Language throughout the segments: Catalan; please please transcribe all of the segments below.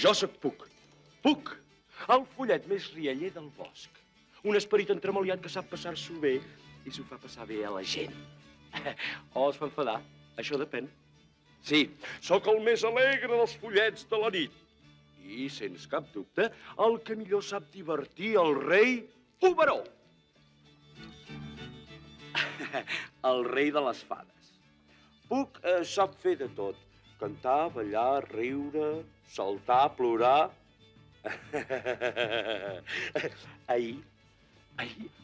Jo sóc Puc. Puc, el follet més rialler del bosc. Un esperit entremaliat que sap passar-s'ho bé i s'ho fa passar bé a la gent. O es fa enfadar, això depèn. Sí, sóc el més alegre dels follets de la nit. I, sens cap dubte, el que millor sap divertir el rei Oberó. El rei de les fades. Puc sap fer de tot. Cantar, ballar, riure, saltar, plorar. Ahir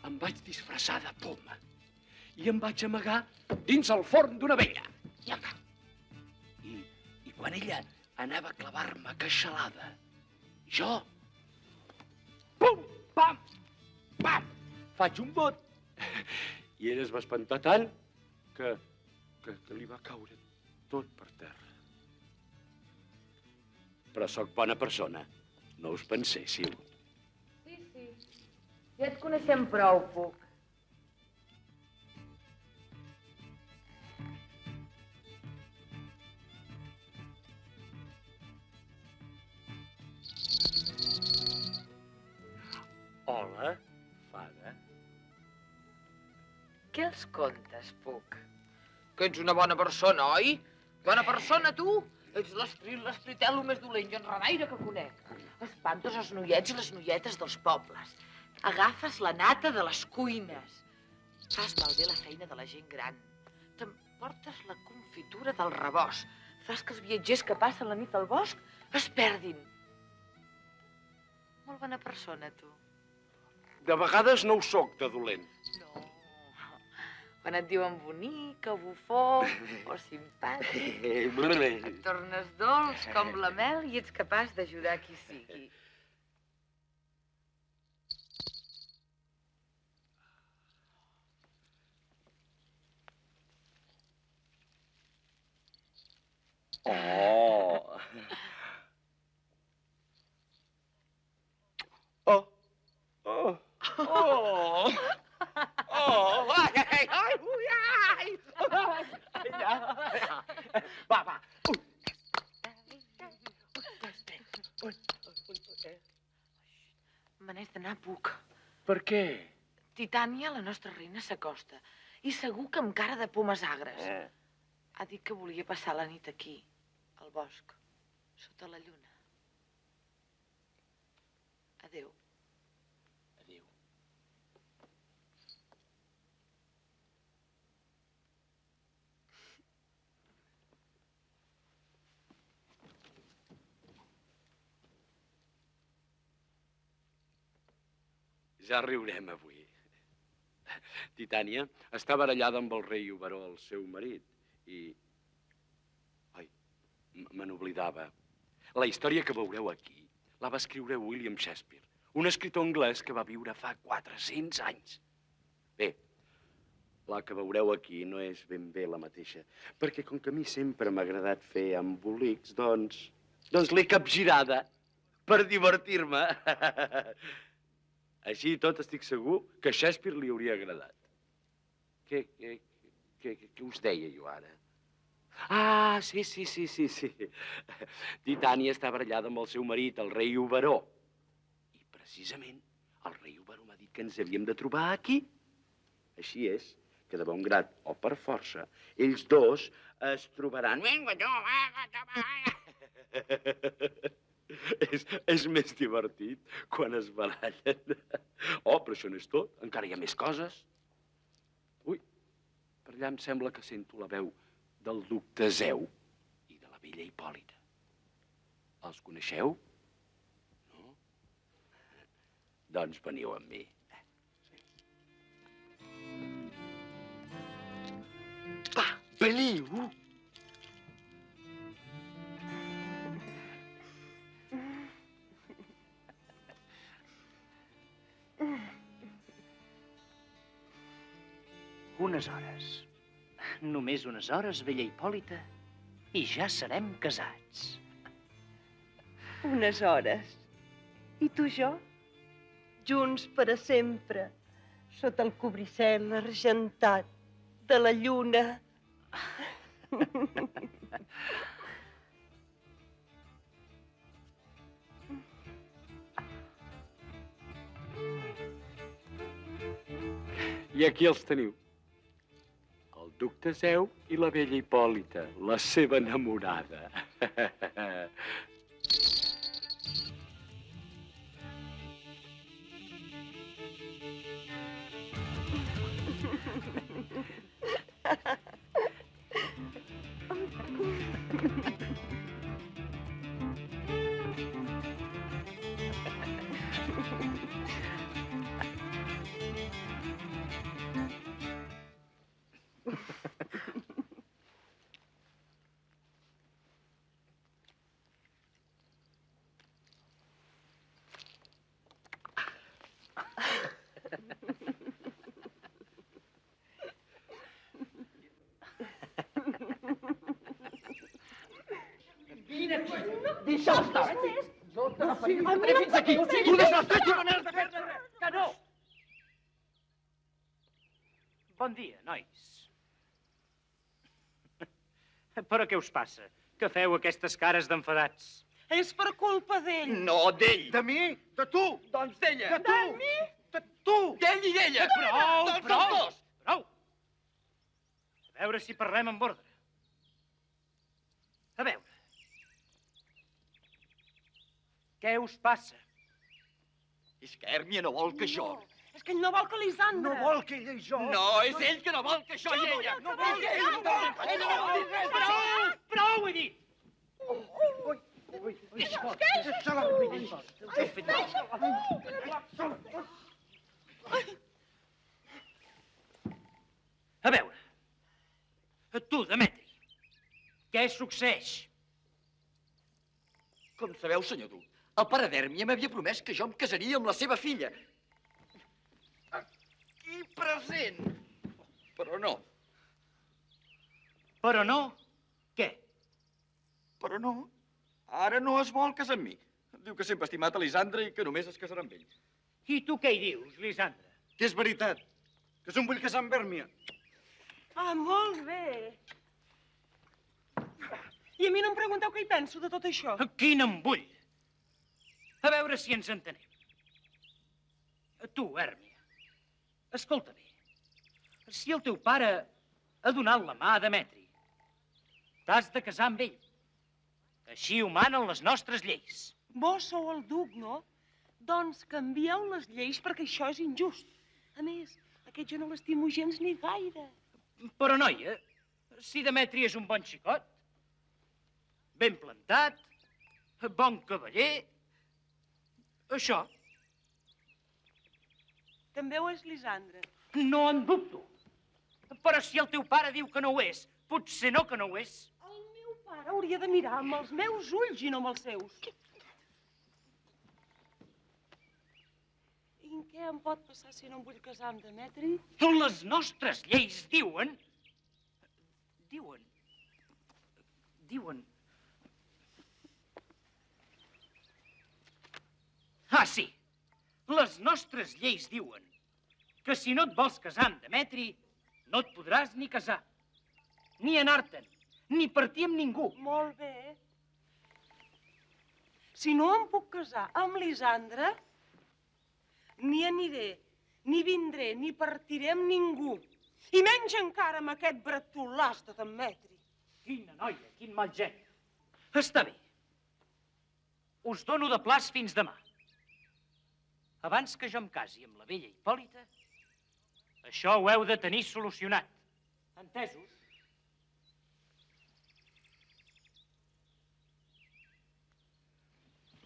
em vaig disfressar de poma i em vaig amagar dins el forn d'una vella. I quan ella anava a clavar-me queixalada, jo... Pum! Pam! Pam! Faig un bot. I ella es va espantar tant que li va caure tot per terra. Però sóc bona persona. No us penséssiu. Sí. Ja et coneixem prou, Puc. Hola, fada. Què els contes, Puc? Que ets una bona persona, oi? Bona persona, tu? Ets l'espritelo més dolent i enredaire que conec. Espantes els noiets i les noietes dels pobles. Agafes la nata de les cuines. Fas malbé la feina de la gent gran. T'emportes la confitura del rebost. Fas que els viatgers que passen la nit al bosc es perdin. Molt bona persona, tu. De vegades no ho sóc, de dolent. No. Quan et diuen bonic, o bufó, o simpàtic, et tornes dolç com la mel i ets capaç d'ajudar qui sigui. Va. Me n'haig d'anar, Puc. Per què? Titània, la nostra reina, s'acosta. I segur que amb cara de pomes agres. Ha dit que volia passar la nit aquí, al bosc, sota la lluna. Adéu. Adéu. Ja riurem avui. Titània està barallada amb el rei Oberó, el seu marit, i... Ai, me n'oblidava. La història que veureu aquí la va escriure William Shakespeare, un escriptor anglès que va viure fa 400 anys. Bé, la que veureu aquí no és ben bé la mateixa, perquè com que a mi sempre m'ha agradat fer embolics, doncs l'he capgirada per divertir-me. Així i tot estic segur que a Shakespeare li hauria agradat. Què us deia jo ara? Ah, sí. Titània està barallada amb el seu marit, el rei Oberó. I precisament el rei Oberó m'ha dit que ens havíem de trobar aquí. Així és que de bon grat o per força, ells dos es trobaran... És més divertit quan es barallen. Oh, però això no és tot. Encara hi ha més coses. Ui, per allà em sembla que sento la veu del duc Teseu i de la bella Hipòlita. Els coneixeu? No? Doncs veniu amb mi. Va, veniu! Unes hores. Només unes hores, bella Hipòlita, i ja serem casats. Unes hores. I tu i jo? Junts per a sempre, sota el cobricel argentat de la lluna. I aquí els teniu. El duc Teseu i la vella Hipòlita, la seva enamorada. Deixa'l estar. No t'agafaré fins aquí. Tu des les teves maneres de fer-ne res. Que no! Bon dia, nois. Però què us passa? Que feu aquestes cares d'enfadats? És per culpa d'ell. No, d'ell. De mi? De tu? Doncs d'ella. De tu? mi? De tu? D'ell i d'ella. Prou, Doncs prou, els dos. prou. A veure si parlem amb ordre. A veure. Què us passa? És que Hèrmia no vol que això... És que ell no vol que Lisandra. No vol que ella i jo... No, és ell que no vol que això i ella. No vol que ell Ella no vol dir res d'això. Prou, he dit! Deixa-la amb mi. A veure. Tu, Demetri. Què succeeix? Com sabeu, senyor duc, el pare d'Hèrmia m'havia promès que jo em casaria amb la seva filla. Aquí present. Però no. Però no, què? Però no. Ara no es vol casar amb mi. Diu que sempre ha estimat Elisandre i que només es casarà amb ell. I tu què hi dius, Lisandra? Que és veritat. Que se'm vull casar amb Hèrmia. Ah, molt bé. I a mi no em pregunteu què hi penso de tot això. Quin embull! A veure si ens entenem. Tu, Hèrmia, escolta bé. Si el teu pare ha donat la mà a Demetri, t'has de casar amb ell. Així ho manen les nostres lleis. Vos sou el duc, no? Doncs canvieu les lleis perquè això és injust. A més, aquest jo no l'estimo gens ni gaire. Però, noia, si Demetri és un bon xicot, ben plantat, bon cavaller, això. També ho és Lisandra. No en dubto. Però si el teu pare diu que no ho és, potser no que no ho és. El meu pare hauria de mirar amb els meus ulls i no amb els seus. I en què em pot passar si no em vull casar amb Demetri? Les nostres lleis diuen... Ah, sí. Les nostres lleis diuen que si no et vols casar amb Demetri, no et podràs ni casar, ni anar-te'n, ni partir amb ningú. Molt bé. Si no em puc casar amb Lisandra, ni aniré, ni vindré, ni partiré amb ningú. I menys encara amb aquest bretolàs de Demetri. Quina noia, quin mal geni. Està bé. Us dono de plaç fins demà. Abans que jo em casi amb la vella Hipòlita, això ho heu de tenir solucionat. Entesos?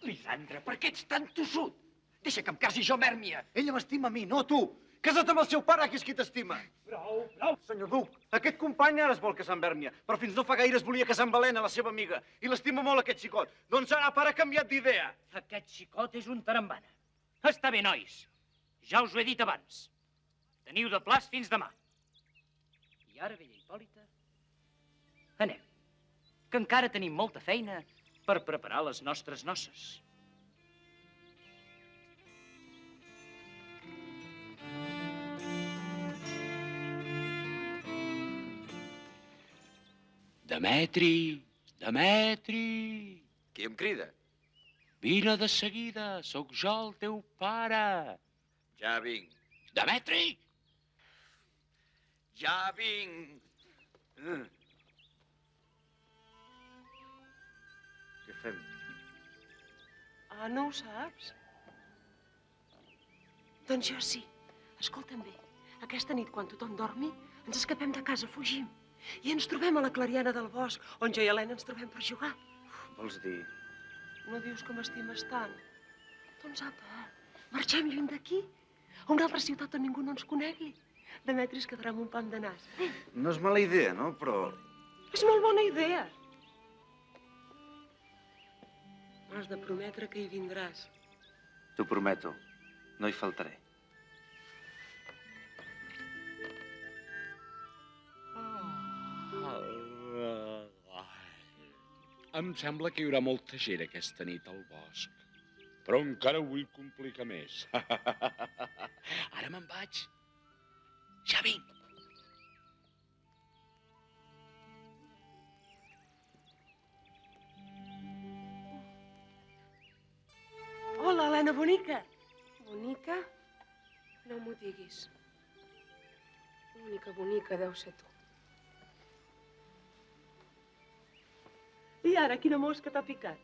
Lisandra, per què ets tan tossut? Deixa que em casi jo amb Hèrmia. Ella m'estima a mi, no a tu. Casa't amb el seu pare, que és qui t'estima. Prou, prou. Senyor duc, aquest company ara es vol casar amb Hèrmia, però fins no fa gaire es volia casar amb Helena, la seva amiga, i l'estima molt aquest xicot. Doncs ara pare ha canviat d'idea. Aquest xicot és un tarambana. Està bé, nois. Ja us ho he dit abans. Teniu de plaç fins demà. I ara, vella Hipòlita, anem, que encara tenim molta feina per preparar les nostres noces. Demetri, Demetri, Qui em crida? vine de seguida, sóc jo el teu pare. Ja vinc. Demetri! Ja vinc. Què fem? Ah, no ho saps? Doncs jo sí. Escolta'm bé. Aquesta nit, quan tothom dormi, ens escapem de casa, fugim. I ens trobem a la clariana del bosc, on jo i Helena ens trobem per jugar. Vols dir? No dius que m'estimes tant? Doncs apa, marxem lluny d'aquí, a una altra ciutat on ningú no ens conegui. Demetri es quedarà amb un pam de nas. No és mala idea, no? Però... És molt bona idea. M'has de prometre que hi vindràs. T'ho prometo, no hi faltaré. Em sembla que hi haurà molta gent aquesta nit al bosc. Però encara ho vull complicar més. Ara me'n vaig. Ja vinc. Hola, Helena bonica. Bonica? No m'ho diguis. L'única bonica deu ser tu. I ara, quina mosca t'ha picat?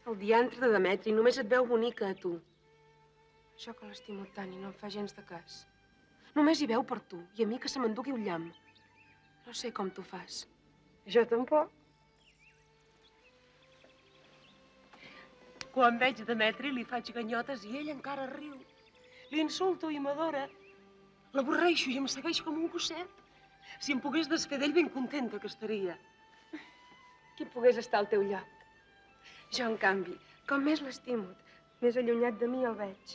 El diantre de Demetri només et veu bonica a tu. Això que l'estimo tant i no em fa gens de cas. Només hi veu per tu i a mi que se m'endugui un llamp. No sé com t'ho fas. Jo tampoc. Quan veig Demetri li faig ganyotes i ell encara riu. L'insulto i m'adora. L'avorreixo i em segueix com un gosset. Si em pogués desfer d'ell, ben contenta que estaria. Qui pogués estar al teu lloc. Jo, en canvi, com més l'estimo, més allunyat de mi el veig.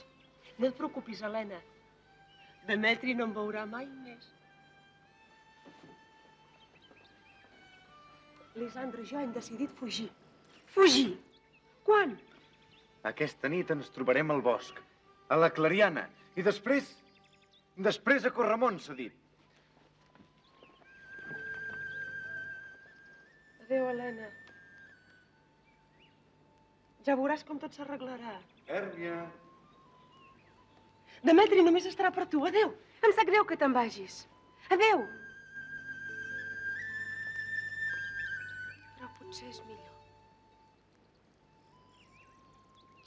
No et preocupis, Helena. Demetri no em veurà mai més. Lisandra i jo hem decidit fugir. Fugir! Quan? Aquesta nit ens trobarem al bosc, a la Clariana, i després a Corramont, s'ha dit. Adéu, Helena. Ja veuràs com tot s'arreglarà. Hèrmia. Demetri només estarà per tu. Adéu. Em sap greu que te'n vagis. Adéu! Però potser és millor.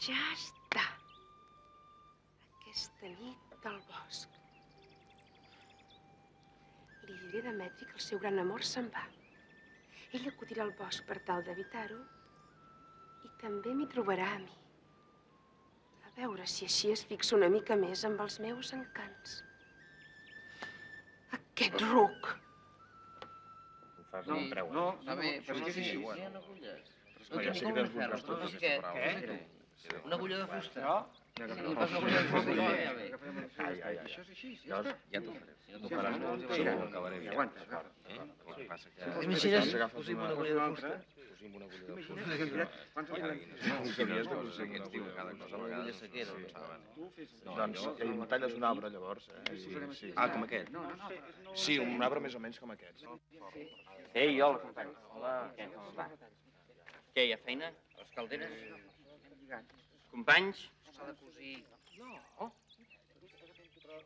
Ja està. Aquesta nit al bosc. Li diré a Demetri que el seu gran amor se'n va. Ell acudirà al bosc per tal d'evitar-ho i també m'hi trobarà a mi. A veure si així es fixa una mica més amb els meus encants. Aquest ruc! Ho fas amb un preu. No, Està bé, però és que és així. hi ha una agulla. No, ja sé que tens un rastro per aquesta paraula. Una agulla de fusta. No? Si li fas una agulla de fusta, ja ve. Això és així, ja està. Ja t'ho faré. Si no t'ho faràs, no ho acabaré bé. Aguanta, El que passa que... Imagines posem una agulla de fusta? Posim una agulla de fusta. Ens diu cada cosa a Una agulla vegades. sequera, no saben. Doncs em talles un arbre, llavors. Sí. Ah, com aquest? Sí, un arbre més o menys com aquests. Ei, hola, company. Hola, què? Com va? Què, hi ha feina? A les calderes? Companys? S'ha de cosir. No.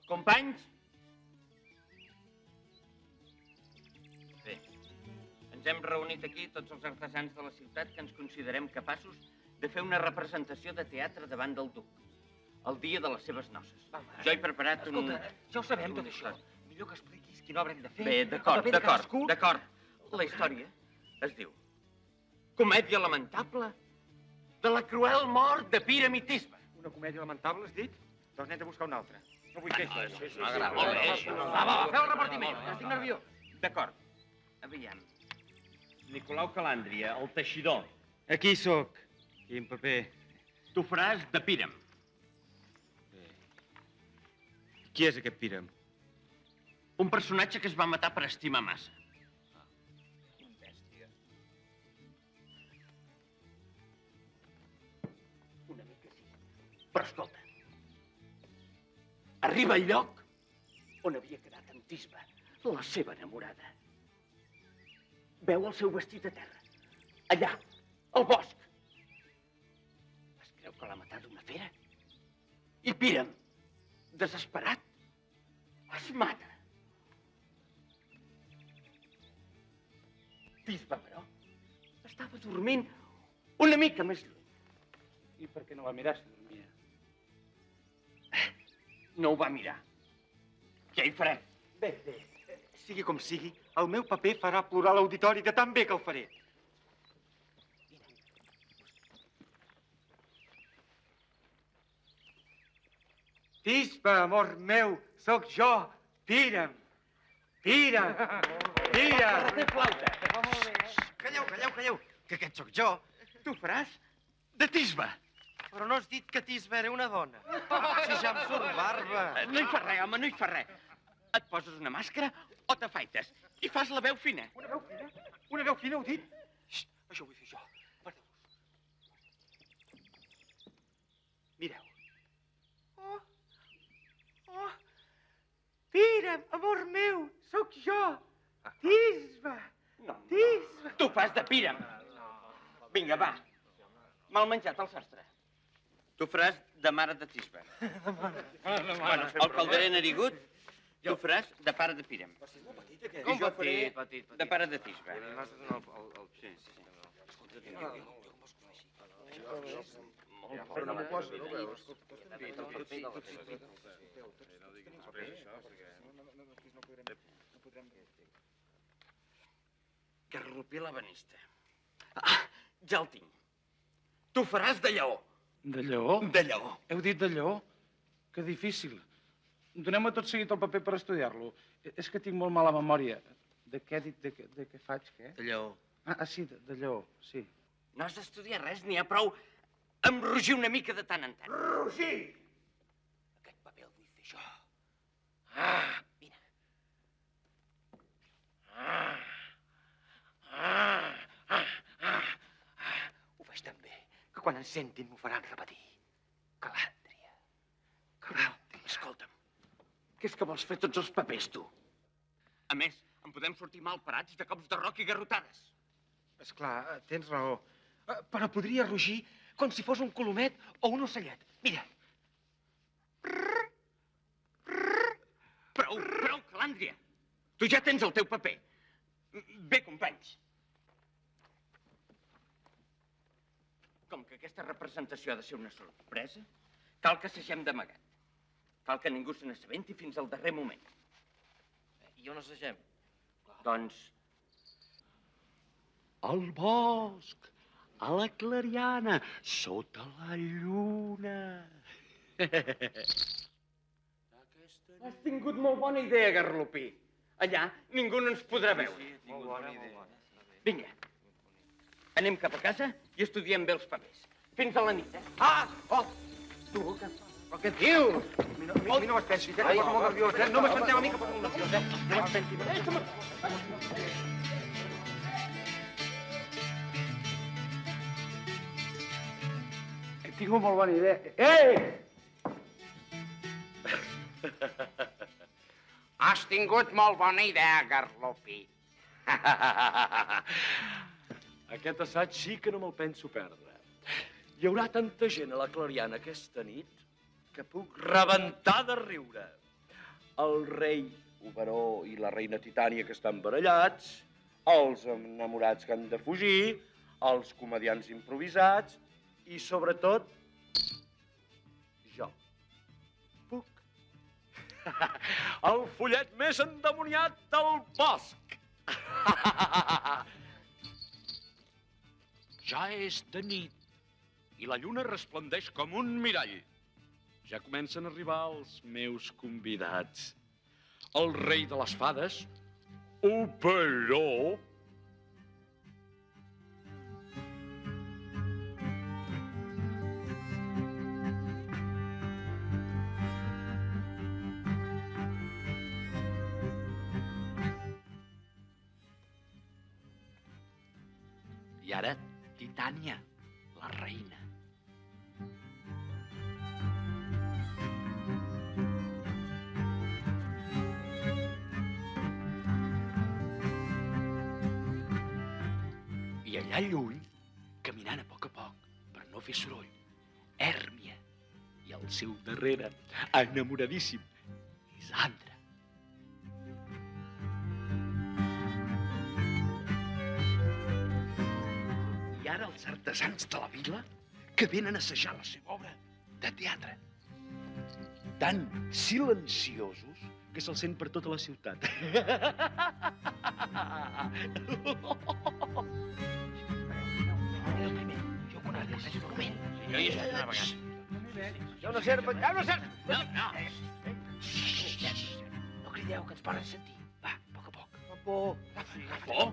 Companys? Bé, ens hem reunit aquí tots els artesans de la ciutat que ens considerem capaços de fer una representació de teatre davant del duc, el dia de les seves noces. Jo he preparat un... Escolta, ja ho sabem, tot això. Millor que expliquis quina obra hem de fer. Bé, d'acord, el paper de cadascú. d'acord. La història es diu Comèdia lamentable de la cruel mort de piramitisme. Una comèdia lamentable, has dit? Doncs n'hem de buscar una altra. No vull queixes. No agrada. Molt bé, així no. Va, feu el repartiment, que estic nerviós. D'acord. Aviam. Nicolau Calàndria, el teixidor. Aquí sóc. Quin paper. Tu faràs de Pírem. Qui és aquest Pírem? Un personatge que es va matar per estimar massa. Una mica sí. Però escolta, arriba al lloc on havia quedat en Tisba, la seva enamorada. Veu el seu vestit a terra, allà, al bosc. Es creu que l'ha matat una fera. I Pírem, desesperat, es mata. bisbe Baró estava dormint una mica més lluny. I per què no va mirar si dormia? No ho va mirar. Què hi farem? Bé, sigui com sigui, el meu paper farà plorar l'auditori de tan bé que el faré. Bisbe, amor meu, sóc jo, Pírem. Pírem, Pírem. Té flauta. Calleu, que aquest sóc jo. Tu faràs de tisbe. Però no has dit que Tisbe era una dona. Si ja em surt barba. No hi fa res, home, no hi fa res. Et poses una màscara o t'afaites i fas la veu fina. Una veu fina? Una veu fina, heu dit? Xxt, això ho vull fer jo. Perdeu-vos. Mireu. Oh, Pírem, amor meu, sóc jo. Tisbe, Tisbe. Tu fas de Pírem. Vinga, va. Mal menjat el sastre. Tu faràs de mare de tisbe. Bueno, el calderer narigut, tu faràs de pare de Pírem. I jo faré de pare de tisbe. Però no m'ho posa, no ho veus? Garroper l'ebenista. Ah, ja el tinc. Tu faràs de lleó. De lleó? De lleó. Heu dit de lleó? Que difícil. Doneu-me tot seguit el paper per estudiar-lo. És que tinc molt mala memòria. De què he dit? De què faig, què? De lleó. Sí, de lleó, sí. No has d'estudiar res, n'hi ha prou amb rugir una mica de tant en tant. Rugir! Aquest paper el vull fer jo. Ah, vine. Ho faig tan bé que quan ens sentin m'ho faran repetir. Calàndria. Calàndria. Escolta'm, què és que vols fer tots els papers, tu? A més, en podem sortir mal parats de cops de roc i garrotades. Esclar, tens raó. Però podria rugir com si fos un colomet o un ocellet. Mira. Prou, Calàndria. Tu ja tens el teu paper. Bé, companys. Com que aquesta representació ha de ser una sorpresa, cal que assagem d'amagat. Cal que ningú se n'assabenti fins al darrer moment. I on assagem? Doncs... Al bosc, a la clariana, sota la lluna. Has tingut molt bona idea, Garlopí. Allà ningú no ens podrà veure. Molt bona idea. Vinga. Anem cap a casa i estudiem bé els papers. Fins a la nit, eh? Tu, però què dius? A mi no m'espensis, que poso molt nerviós, No m'espanteu a mi, que poso molt nerviós, No m'espentis. He tingut molt bona idea. Ei! Has tingut molt bona idea, Garlopi. Aquest assaig sí que no me'l penso perdre. Hi haurà tanta gent a la Clariana aquesta nit que puc rebentar de riure. El rei Oberó i la reina Titània que estan barallats, els enamorats que han de fugir, els comediants improvisats i, sobretot, jo. Puc. El follet més endemoniat del bosc. Ja és de nit i la lluna resplendeix com un mirall. Ja comencen a arribar els meus convidats. El rei de les fades, Oberó, i ara Titània, la reina. I allà lluny, caminant a poc, per no fer soroll, Hèrmia i al seu darrere, enamoradíssim, Lisandra. ara els artesans de la vila que venen a assajar la seva obra de teatre. Tan silenciosos que se'ls sent per tota la ciutat. Jo hi he estat una vegada. Hi ha una serpa, hi ha una serpa! No. No crideu, que ens poden sentir. Va, a poc a poc. Fa por. Por?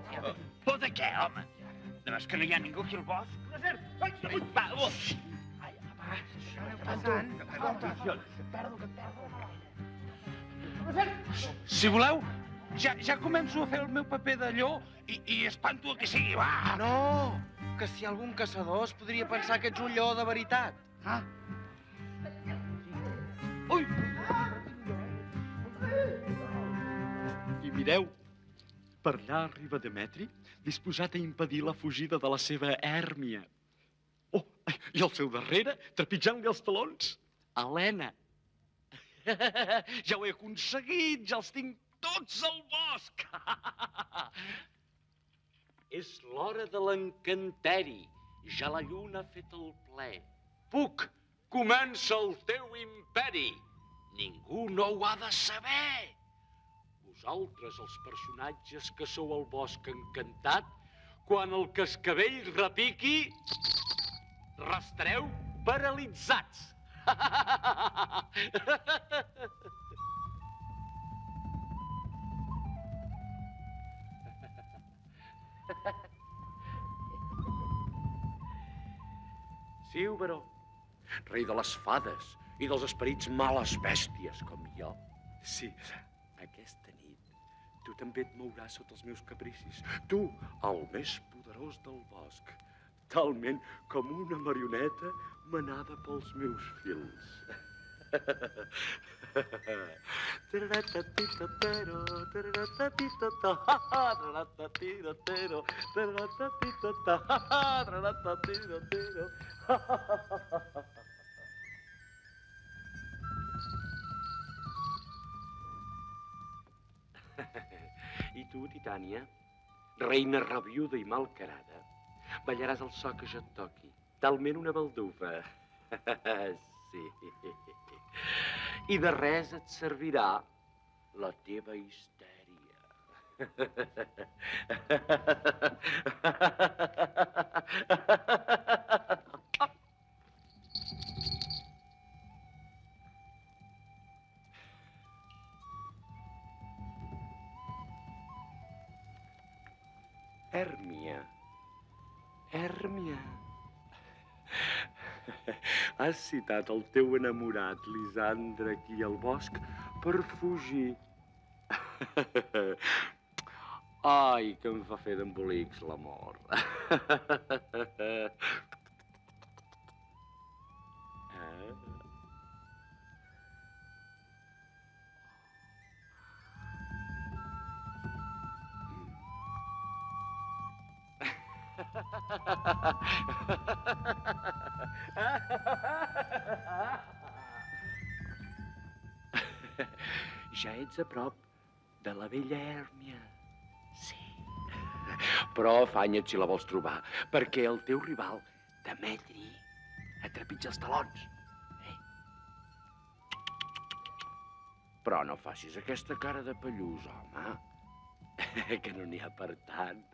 Por de què, home? De veus que no hi ha ningú aquí al bosc? Una serpa! Ai, Va, Si voleu, ja començo a fer el meu paper d'allò i espanto a qui sigui, va! No, que si algun caçador es podria pensar que ets un lleó de veritat. Ah. Ui! I mireu, per allà arriba Demetri, disposat a impedir la fugida de la seva Hèrmia. Oh, i al seu darrere, trepitjant-li els talons, Helena. Ja ho he aconseguit, ja els tinc tots al bosc. És l'hora de l'encanteri. Ja la lluna ha fet el ple. Puc, comença el teu imperi. Ningú no ho ha de saber. Vosaltres, els personatges que sou al bosc encantat, quan el cascavell repiqui, restareu paralitzats. Sí, Oberó, rei de les fades i dels esperits males bèsties com jo. Sí, aquesta nit tu també et mouràs sota els meus capricis. Tu, el més poderós del bosc, talment com una marioneta manada pels meus fils. I tu, Titània, reina rabiuda i malcarada, ballaràs el so que jo et toqui, talment una baldufa. Sí. I de res et servirà la teva histèria. Hèrmia. Hèrmia. Has citat el teu enamorat, Lisandre, aquí al bosc per fugir. Ai, que em fa fer d'embolics l'amor. Ja ets a prop de la vella Hèrmia. Sí. Però afanya't si la vols trobar, perquè el teu rival, Demetri, et trepitja els talons. Però no facis aquesta cara de pallús, home, que no n'hi ha per tant.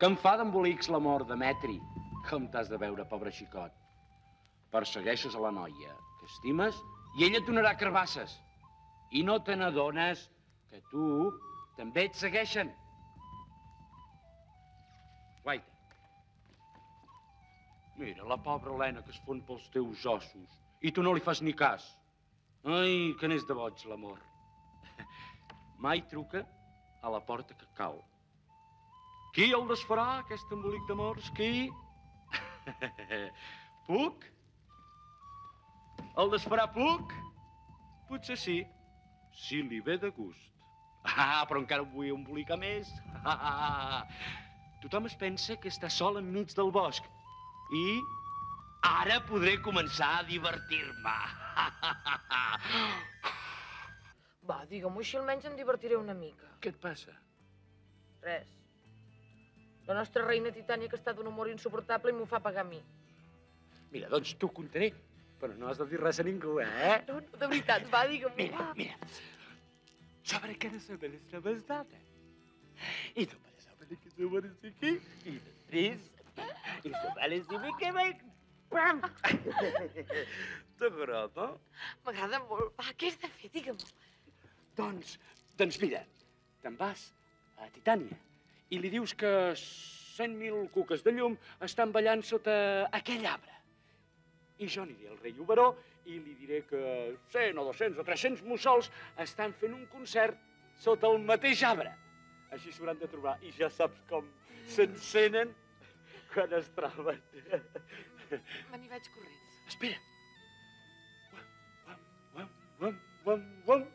Que em fa d'embolics la mort, Demetri. Com t'has de veure, pobre xicot. Persegueixes a la noia que estimes i ella et donarà carbasses. I no te n'adones que tu també et segueixen. Guaita. Mira, la pobra Helena que es fon pels teus ossos i tu no li fas ni cas. Ai, que n'és de boig, l'amor. Mai truca a la porta que cau. Qui el desfarà, aquest embolic d'amors? Qui? Puc? El desfarà Puc? Potser sí, si li ve de gust. Ah, però encara em vull embolicar més. Tothom es pensa que està sol enmig del bosc. I Ara podré començar a divertir-me. Va, digue-m'ho, així almenys em divertiré una mica. Què et passa? Res. La nostra reina Titània que està d'un humor insuportable i m'ho fa pagar a mi. Mira, doncs t'ho contaré, però no has de dir res a ningú, eh? No, de veritat, va, digue-m'ho. Mira. Sobre cada saber la besdada. I tu para saber que se merece aquí. I després... I se vale saber que va... Pam! T'agrada? M'agrada molt. Va, què has de fer? Digue-m'ho. Doncs mira, te'n vas a Titània i li dius que 100.000 cuques de llum estan ballant sota aquell arbre. I jo aniré al rei Oberó i li diré que 100 o 200 o 300 mussols estan fent un concert sota el mateix arbre. Així s'hauran de trobar. I ja saps com s'encenen quan es troben. Me n'hi vaig corrents. Espera. Wam.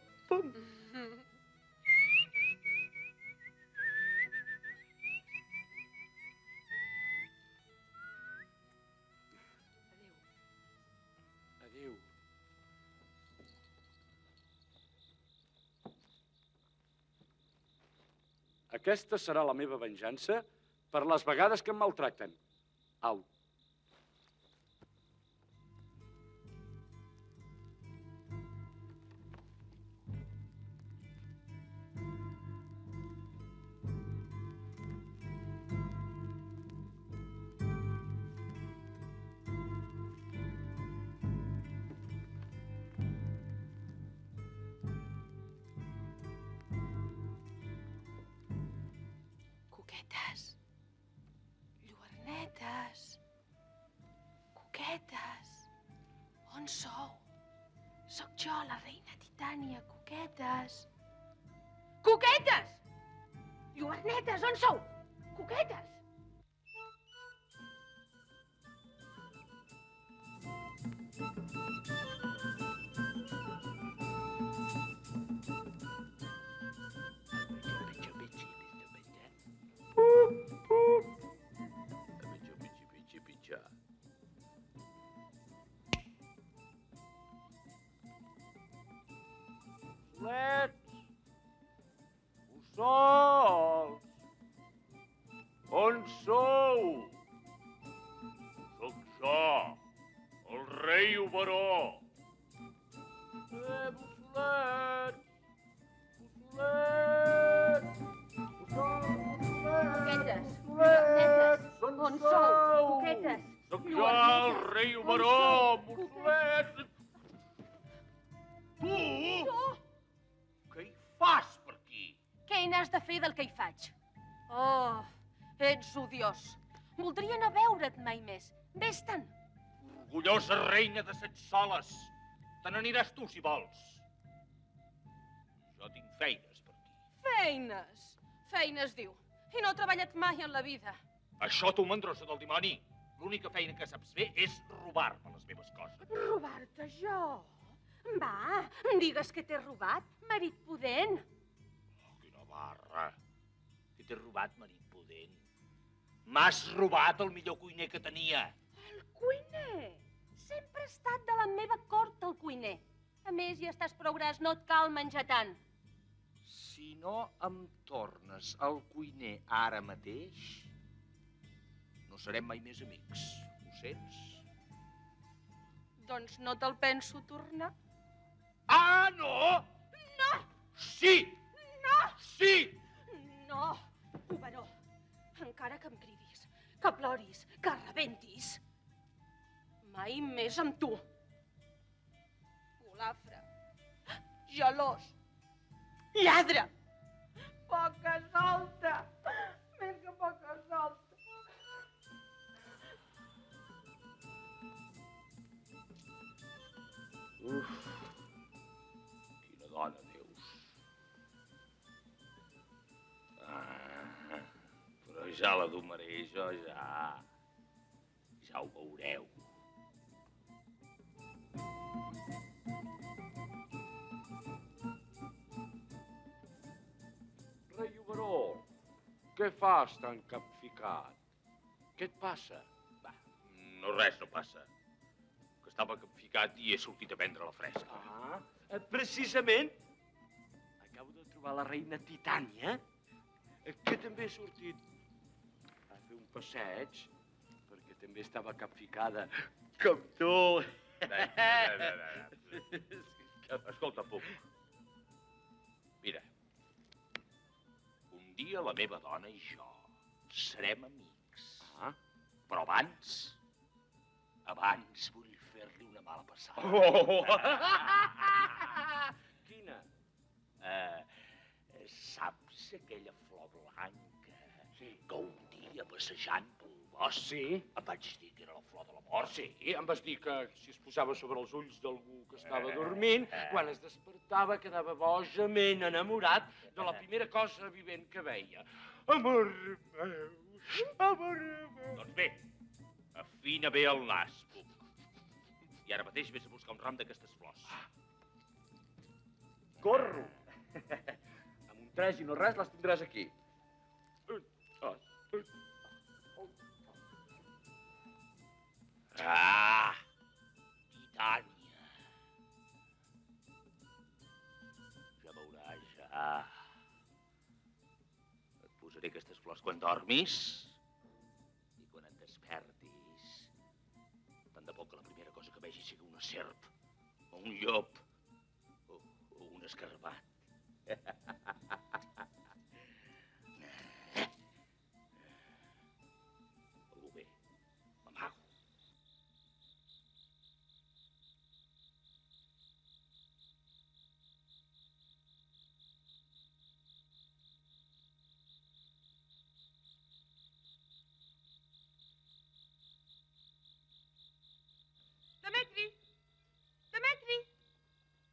Adéu. Aquesta serà la meva venjança per les vegades que em maltracten. Au. Coquetes, lluernetes, coquetes, on sou? Sóc jo, la reina Titània, coquetes. Coquetes! Lluernetes, on sou? Coquetes! Bolets, mussols, on sou? Sóc jo, el rei Oberó. Mussolets, Coquetes, lluernetes, on sou? Coquetes, Sóc jo, el rei Oberó, mussolets. Tu? Què hi fas per aquí? Què n'has de fer del que hi faig? Oh, ets odiós. Voldria no veure't mai més. Vés-te'n. Orgullosa reina de set soles. Te n'aniràs tu, si vols. Jo tinc feines per aquí. Feines. Feines, diu. I no ha treballat mai en la vida. Això, tu, mandrosa del dimoni. L'única feina que saps fer és robar-me les meves coses. Robar-te jo? Va, digues que t'he robat, marit pudent. Oh, quina barra. Que t'he robat, marit pudent. M'has robat el millor cuiner que tenia. El cuiner? Sempre ha estat de la meva cort, el cuiner. A més, ja estàs prou gras, no et cal menjar tant. Si no em tornes el cuiner ara mateix, no serem mai més amics. Ho sents? Doncs no te'l penso tornar. Ah, no! No! Sí! No! Sí! No, Oberó, encara que em cridis, que ploris, que rebentis, mai més amb tu. Golafre, gelós, lladre, poca solta, més que poca solta. Uf, quina dona, Deus. Ah, però ja la domaré, jo ja. Ja ho veureu. Rei Oberó, què fas tan capficat? Què et passa? No, res, no passa. Que estava capficat i he sortit a prendre la fresca. Precisament, acabo de trobar la reina Titània, que també ha sortit a fer un passeig, perquè també estava capficada com tu. Escolta, Puc. Mira, un dia la meva dona i jo serem amics. Però abans vull fer-li una mala passada. Quina? Saps aquella flor blanca que un dia passejant pel bosc em vaig dir que era la flor de l'amor? Sí, em vas dir que si es posava sobre els ulls d'algú que estava dormint, quan es despertava quedava bojament enamorat de la primera cosa vivent que veia. Amor meu, amor meu. Doncs bé, afina bé el nas, Puc. I ara mateix vés a buscar un ram d'aquestes flors. Corro. Amb un 3 i no res les tindràs aquí. Titània. Ja veuràs, ja. Et posaré aquestes flors quan dormis i quan et despertis. Tant de poc que la primera cosa que vegi sigui una serp, o un llop, o un escarabat. Algú bé, m'amago. Demetri! Demetri!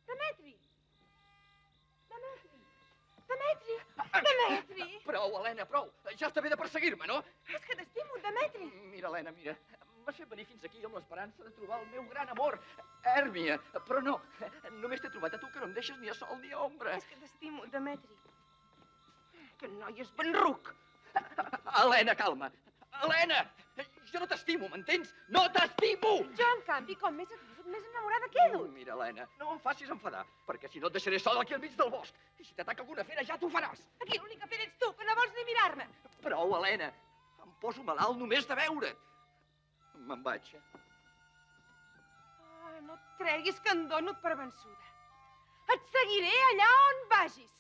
Demetri! Demetri! Demetri! Demetri! Prou, Helena, prou. Ja està bé de perseguir-me, no? És que t'estimo, Demetri! Mira, Helena, mira. M'has fet venir fins aquí amb l'esperança de trobar el meu gran amor, Hèrmia. Però no, només t'he trobat a tu que no em deixes ni a sol ni a ombra. És que t'estimo, Demetri. Que noi és benruc! Helena, calma. Helena! Jo no t'estimo, m'entens? No t'estimo! Jo, en canvi, com més et veus, més enamorada quedo. Mira, Helena, no em facis enfadar, perquè si no et deixaré sol aquí al mig del bosc. I si t'ataca alguna fera, ja t'ho faràs. Aquí l'única fera ets tu, que no vols ni mirar-me. Prou, Helena. Em poso malalt només de veure't. Me'n vaig. No et creguis que em dono per vençuda. Et seguiré allà on vagis.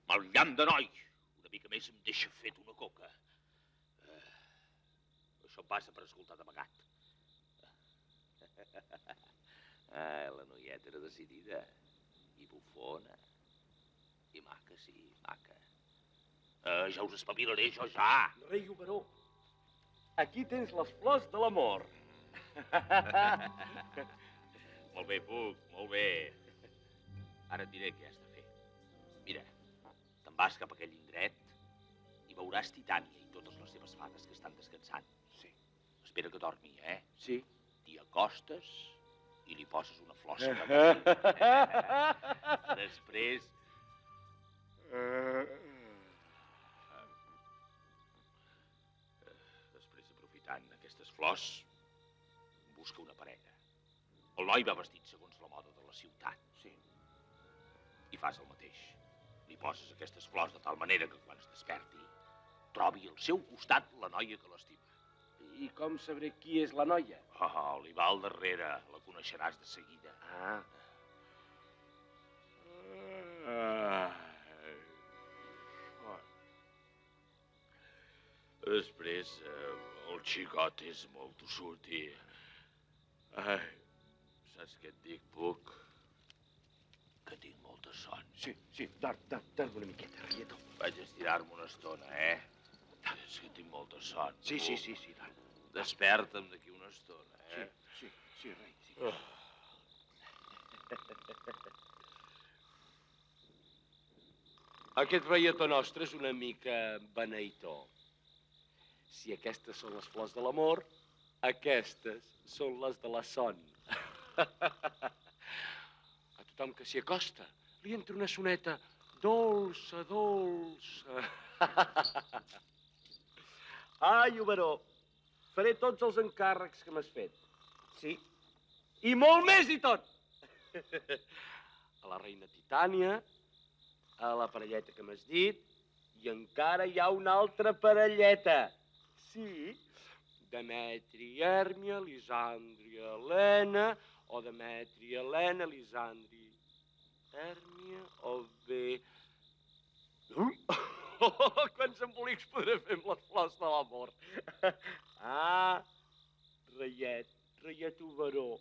Mal llamp de noi. Una mica més em deixa fet una coca. Això em passa per escoltar d'amagat. La noieta era decidida. I bufona. I maca, sí, maca. Ja us espavilaré, jo ja. Rei Oberó, aquí tens les flors de l'amor. Molt bé, Puc, molt bé. Ara et diré què has de fer. Mira, te'n vas cap a aquell indret i veuràs Titània i totes les seves fades que estan descansant. Sí. Espera que dormi, Sí. T'hi acostes i li poses una flossa damunt. Després... Després, aprofitant aquestes flors, busca una parella. El noi va vestit segons la moda de la ciutat. Sí. I fas el mateix. Li poses aquestes flors de tal manera que quan es desperti trobi al seu costat la noia que l'estima. I com sabré qui és la noia? Li va al darrere. La coneixeràs de seguida. Després, el xicot és molt tossut i... Saps què et dic, Puc? Que tinc molta son. Sí, dorm una miqueta, Rieto. Vaig a estirar-me una estona, És que tinc molta son. Sí, dorm. Desperta'm d'aquí una estona, Sí, rei, sí. Aquest reietó nostre és una mica beneitó. Si aquestes són les flors de l'amor, aquestes són les de la son. A tothom que s'hi acosta li entra una soneta dolça, dolça. Ai, Oberó, faré tots els encàrrecs que m'has fet. Sí, i molt més i tot. A la reina Titània, a la parelleta que m'has dit, i encara hi ha una altra parelleta. Sí, Demetri, Hèrmia, Lisandri, Helena, o Demetri, Helena, Lisandri, Hèrmia, o bé... Quants embolics podré fer amb les flors de l'amor. Ah, reiet Oberó.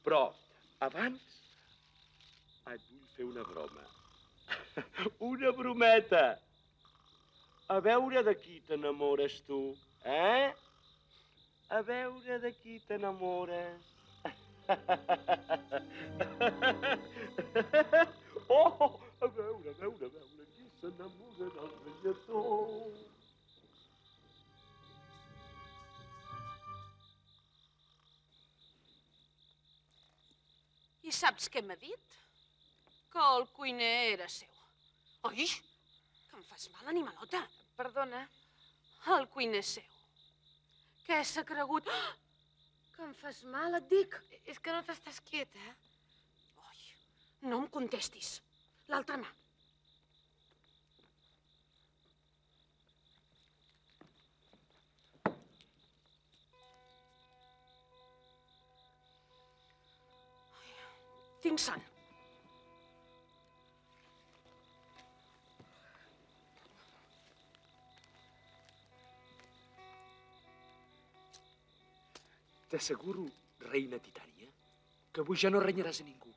Però abans et vull fer una broma. Una brometa. A veure de qui t'enamores tu, eh? A veure de qui t'enamores. Oh, a veure, qui s'enamora del reietó. I saps què m'ha dit? Que el cuiner era seu. Oi? Que em fas mal, animalota. Perdona. El cuiner seu. Què s'ha cregut? Oh! Que em fas mal, et dic. És que no t'estàs quieta. Oi, no em contestis. L'altra mà. Tinc son. T'asseguro, reina Titània, que avui ja no renyaràs a ningú.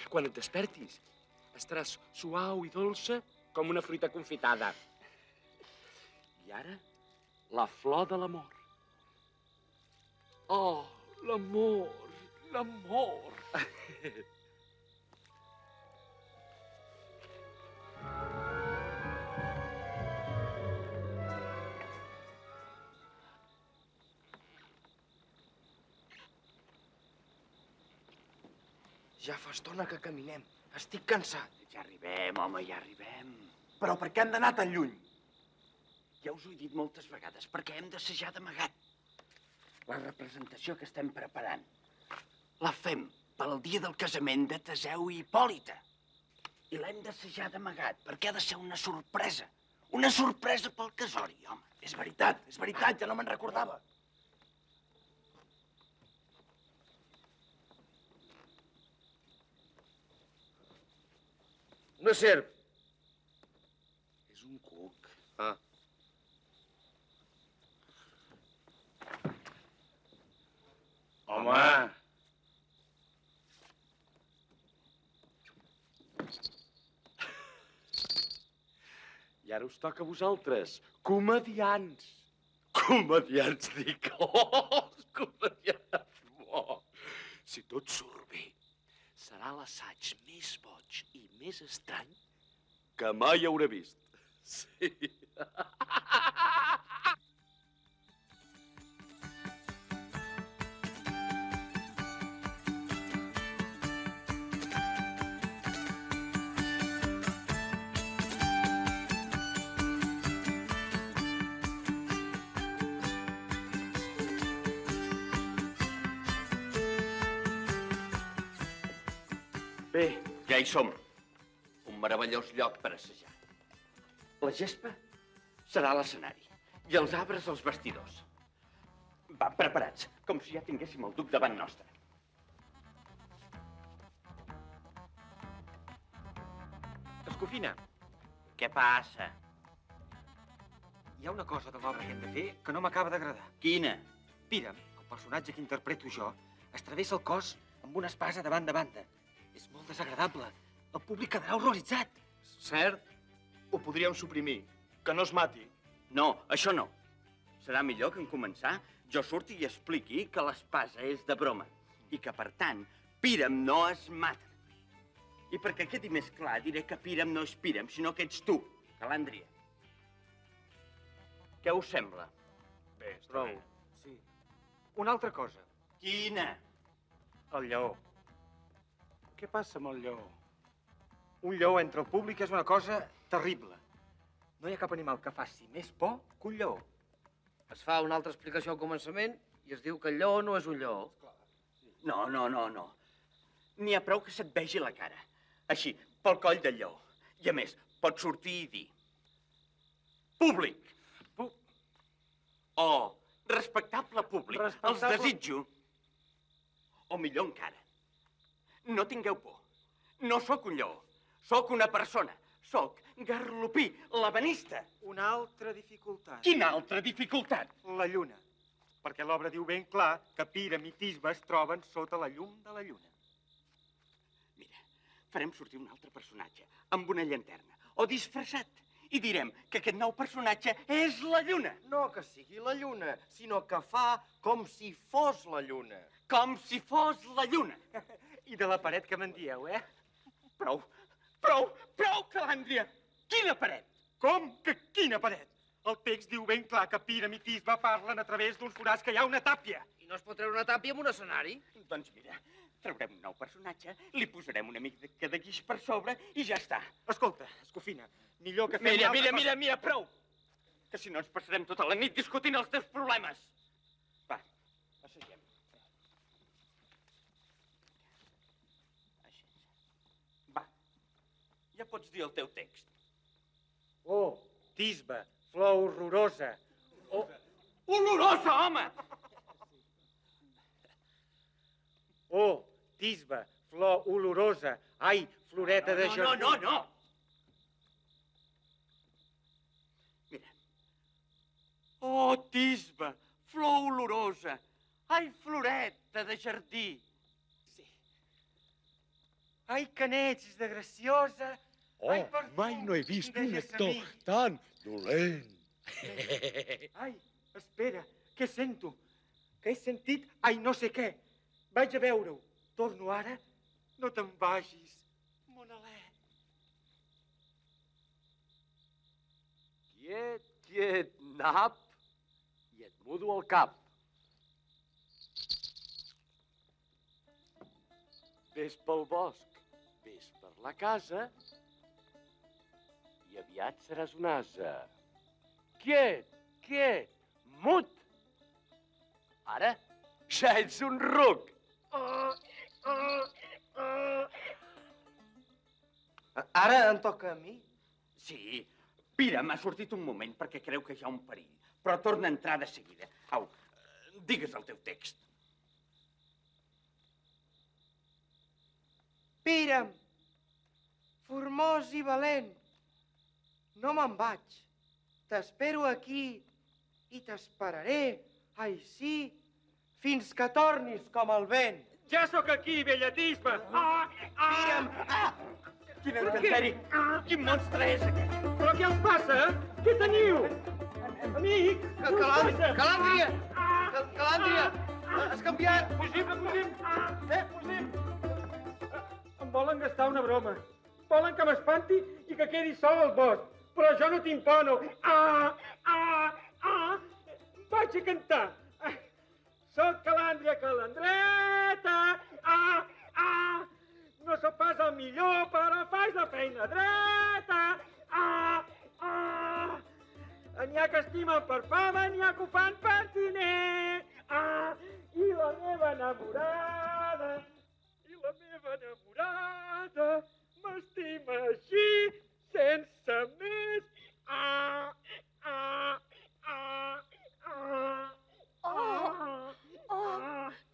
Quan et despertis, estaràs suau i dolça com una fruita confitada. I ara, la flor de l'amor. Oh, l'amor, l'amor. Ja fa estona que caminem. Estic cansat. Ja arribem, home, ja arribem. Però per què hem d'anar tan lluny? Ja us ho he dit moltes vegades, perquè hem d'assajar d'amagat. La representació que estem preparant la fem pel dia del casament de Teseu i Hipòlita. I l'hem d'assajar d'amagat, perquè ha de ser una sorpresa. Una sorpresa pel casori, home. És veritat, ja no me'n recordava. Una serp. És un cuc. Ah. Home! I ara us toca a vosaltres, comediants. Comediants, dic. Oh, comediants. Oh. Si tot surt bé, serà l'assaig més boig i més estrany que mai hauré vist. Sí. Bé, ja hi som. Un meravellós lloc per assajar. La gespa serà l'escenari i els arbres els vestidors. Va, preparats, com si ja tinguéssim el duc davant nostre. Escofina, Què passa? hi ha una cosa de l'obra que hem de fer que no m'acaba d'agradar. Quina? Pírem, el personatge que interpreto jo, es travessa el cos amb una espasa de banda a banda. És molt desagradable. El públic quedarà horroritzat. Cert? Ho podríem suprimir. Que no es mati. No, això no. Serà millor que en començar jo surti i expliqui que l'espasa és de broma i que, per tant, Pírem no es mata. I perquè quedi més clar, diré que Pírem no és Pírem, sinó que ets tu, Calàndria. Què us sembla? Bé, prou. Sí. Una altra cosa. Quina? El lleó. Què passa amb el lleó? Un lleó entre el públic és una cosa terrible. No hi ha cap animal que faci més por que un lleó. Es fa una altra explicació al començament i es diu que el lleó no és un lleó. No. N'hi ha prou que se't vegi la cara. Així, pel coll del lleó. I a més, pots sortir i dir... Públic. O respectable públic. Els desitjo. O millor encara, no tingueu por. No sóc un lleó. Sóc una persona. Sóc Garlopí, l'ebenista. Una altra dificultat. Quina altra dificultat? La lluna. Perquè l'obra diu ben clar que Pira i Tisbe es troben sota la llum de la lluna. Mira, farem sortir un altre personatge amb una llanterna o disfressat i direm que aquest nou personatge és la lluna. No que sigui la lluna, sinó que fa com si fos la lluna. Com si fos la lluna. I de la paret que me'n dieu, eh? Prou, Calàndria! Quina paret? Com que quina paret? El text diu ben clar que Pira i Tisbe parlen a través d'uns forats que hi ha una tàpia. I no es pot treure una tàpia amb un escenari? Doncs mira, traurem un nou personatge, li posarem una mica de guix per sobre i ja està. Escolta, Escofina, millor que fem Mira, prou! Que si no ens passarem tota la nit discutint els teus problemes. Va, asseiem. Així. Va, ja pots dir el teu text. Oh, Tisbe, flor horrorosa. Oh, olorosa, home! Oh, Tisbe, flor olorosa. Ai, floreta de jardí. No! Mira. Oh, Tisbe, flor olorosa. Ai, floreta de jardí. Sí. Ai, que n'ets de graciosa. Oh, mai no he vist un actor tan dolent. Ai, espera, què sento? Que he sentit, ai, no sé què. Vaig a veure-ho. Torno ara? No te'n vagis, mon alè. Quiet, nap, i et mudo el cap. Ves pel bosc, ves per la casa, i aviat seràs un ase. Quiet, mut. Ara ja ets un ruc. Ara em toca a mi? Sí, Pira m'ha sortit un moment perquè creu que hi ha un perill, però torna a entrar de seguida. Au, digues el teu text. Pira'm, formós i valent, no me'n vaig. T'espero aquí i t'esperaré, ai sí, fins que tornis com el vent. Ja sóc aquí, vella Tisbe. Pira'm! Quin encanteri! Quin monstre és aquest? Però què em passa? Què teniu? Amic! Calàndria! Calàndria! Has canviat! Fugim! Fugim! Em volen gastar una broma. Volen que m'espanti i que quedi sol al bosc. Però jo no tinc por, no. Vaig a cantar. Soc Calàndria Calandreta. No sóc pas el millor, però faig la feina dreta. N'hi ha que estimen per fama, n'hi ha que ho fan per diner. I la meva enamorada m'estima així, sense més.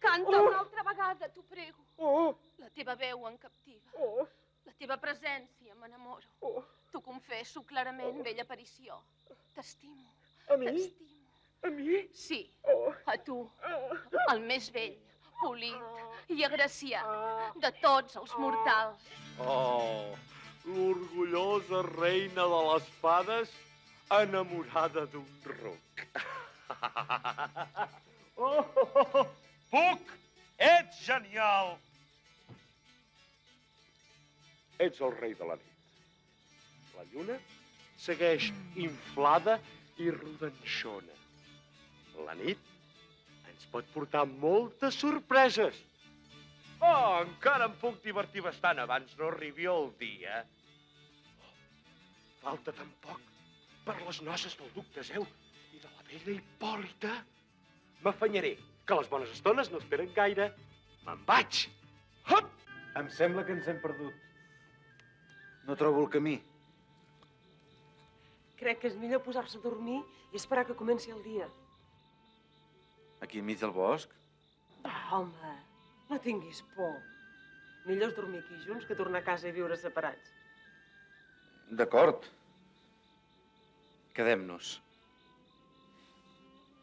Canta una altra vegada, t'ho prego. Oh. La teva veu em captiva. Oh. La teva presència m'enamoro. Oh. T'ho confesso clarament, vella aparició. T'estimo. A mi? T'estimo. A mi? Sí, Oh. a tu, el més vell, polit i agraciat de tots els mortals. Oh, l'orgullosa reina de les fades enamorada d'un ruc. Puc! Ets genial! Ets el rei de la nit. La lluna segueix inflada i rodanxona. La nit ens pot portar moltes sorpreses. Oh, encara em puc divertir bastant abans no arribi el dia. Falta tan poc per les noces del duc Teseu I de la vella Hipòlita m'afanyaré, que les bones estones no esperen gaire. Me'n vaig! Hop! Em sembla que ens hem perdut. No trobo el camí. Crec que és millor posar-se a dormir i esperar que comenci el dia. Aquí enmig del bosc? Home, no tinguis por. Millor és dormir aquí junts que tornar a casa i viure separats. D'acord. Quedem-nos.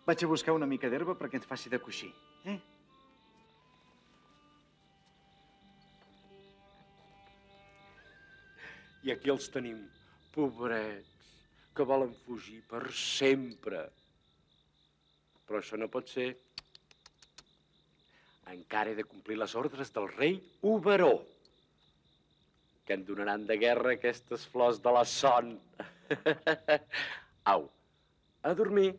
Vaig a buscar una mica d'herba perquè ens faci de coixí. I aquí els tenim, pobrets, que volen fugir per sempre. Però això no pot ser. Encara he de complir les ordres del rei Oberó, que en donaran de guerra aquestes flors de la son. Au, a dormir.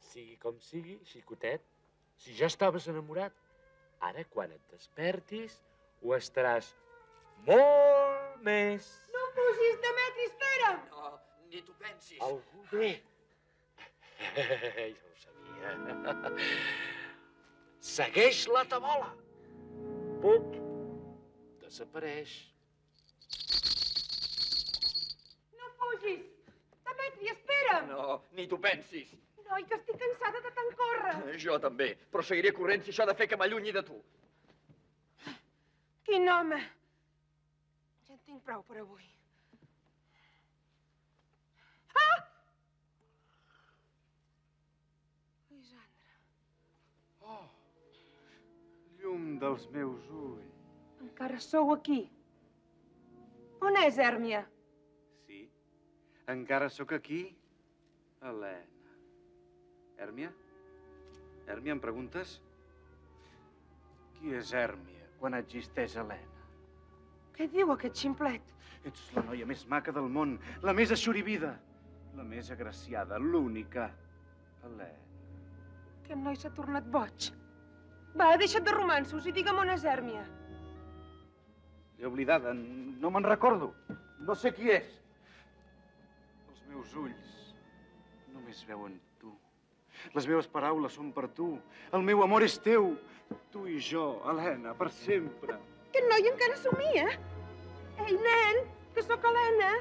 Sigui com sigui, xicotet, si ja estaves enamorat, ara, quan et despertis, ho estaràs molt més. No fugis, Demetri, espera'm! No, ni t'ho pensis. Algú bé. Ja ho sabia. Segueix la tabola. Pup, desapareix. No fugis! Demetri, espera'm! No, ni t'ho pensis. Noi, que estic cansada de tant córrer. Jo també, però seguiré corrent si això ha de fer que m'allunyi de tu. Quin home! Ja en tinc prou per avui. Ah! Lisandra. Oh, llum dels meus ulls. Encara sou aquí. On és Hèrmia? Sí, encara sóc aquí, Helena. Hèrmia? Hèrmia, em preguntes? Qui és Hèrmia quan existeix Helena? Què diu aquest ximplet? Ets la noia més maca del món, la més aixorivida, la més agraciada, l'única. Helena. Aquest noi s'ha tornat boig. Va, deixa't de romanços i digue'm on és Hèrmia. L'he oblidada, no me'n recordo. No sé qui és. Els meus ulls només veuen tu. Les meves paraules són per tu. El meu amor és teu. Tu i jo, Helena, per sempre. Aquest noi encara somia. Ei, nen, que sóc Helena.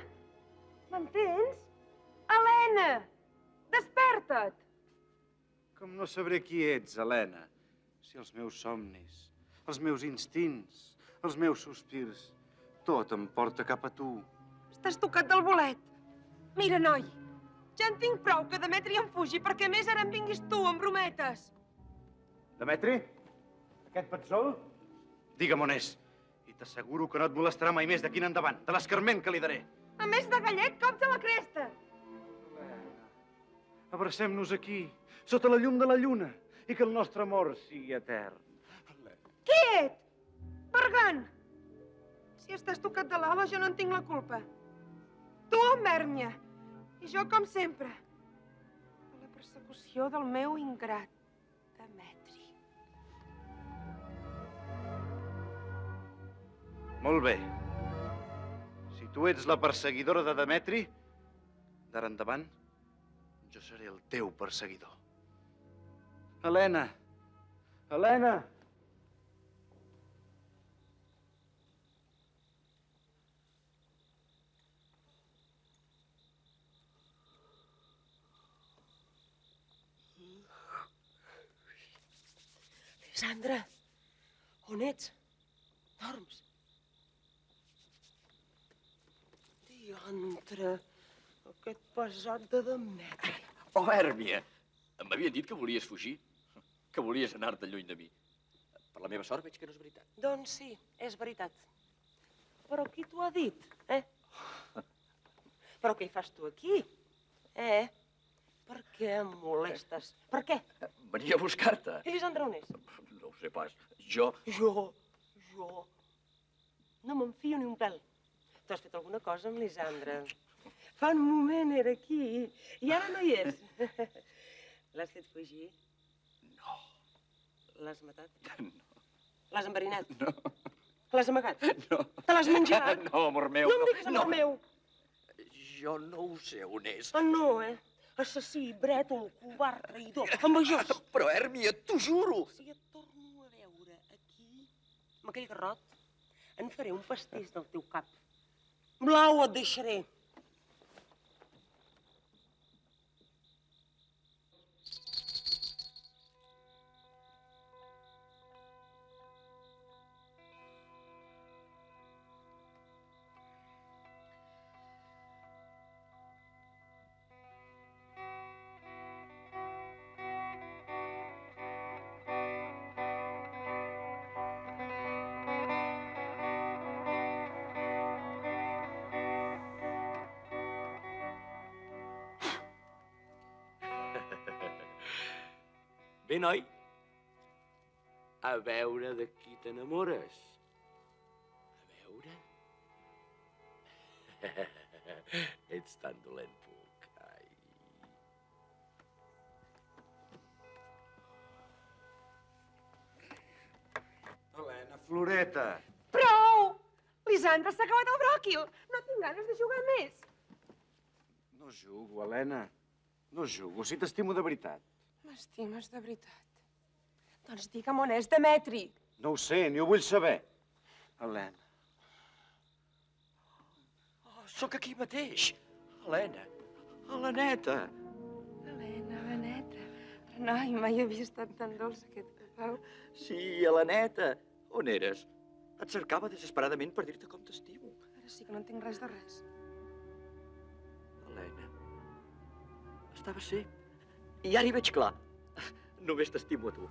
M'entens? Helena! Desperta't! Com no sabré qui ets, Helena, si els meus somnis, els meus instints, els meus sospirs, tot em porta cap a tu. Estàs tocat del bolet. Mira, noi, ja en tinc prou que Demetri em fugi, perquè a més ara em vinguis tu amb brometes. Demetri? Aquest petzol? Digue'm on és. I t'asseguro que no et molestarà mai més d'aquí en endavant, de l'escarment que li daré. A més de gallet, cops a la cresta. Abracem-nos aquí, sota la llum de la lluna, i que el nostre amor sigui etern. Quiet! Bergan! Si estàs tocat de l'ala, jo no en tinc la culpa. Tu amb Hèrmia, i jo, com sempre, a la persecució del meu ingrat, Demetri. Molt bé. Si tu ets la perseguidora de Demetri, d'ara endavant, jo seré el teu perseguidor. Helena! Helena! Lisandra, on ets? Dorms? Diantre, aquest pesat de Demetri. Oh, Hèrmia, m'havien dit que volies fugir, que volies anar-te lluny de mi. Per la meva sort veig que no és veritat. Doncs sí, és veritat. Però qui t'ho ha dit, eh? Però què hi fas tu aquí, eh? Per què em molestes? Per què? Venia a buscar-te. I Lisandre on és? No ho sé pas. Jo... Jo... No me'n fio ni un pèl. Tu has fet alguna cosa amb Lisandre. Fa un moment era aquí i ara no hi és. L'has fet fugir? No. L'has matat? No. L'has enverinat? No. L'has amagat? No. Te l'has menjat? No, amor meu. No em diguis amor meu. Jo no ho sé on és. Ah, no, eh? Assassí, brètol, covard, traïdor, envejós. Però, Hèrmia, t'ho juro. Si et torno a veure aquí, amb aquell garrot, en faré un pastís del teu cap. Blau et deixaré. Bé, noi, a veure de qui t'enamores. A veure... Ets tan dolent, Puc. Ai. Helena, Floreta. Prou! Lisandre, s'ha acabat el bròquil. No tinc ganes de jugar més. No jugo, Helena. No jugo, si t'estimo de veritat. M'estimes de veritat. Doncs digue'm on és Demetri. No ho sé, ni ho vull saber. Helena. Oh, sóc aquí mateix. Helena. Heleneta. Helena, Heleneta. Renoi, mai havia estat tan dolç aquest Pau. Sí, Heleneta. On eres? Et cercava desesperadament per dir-te com t'estimo. Ara sí que no entenc res de res. Helena. Estava cec. I ara hi veig clar. Només t'estimo a tu.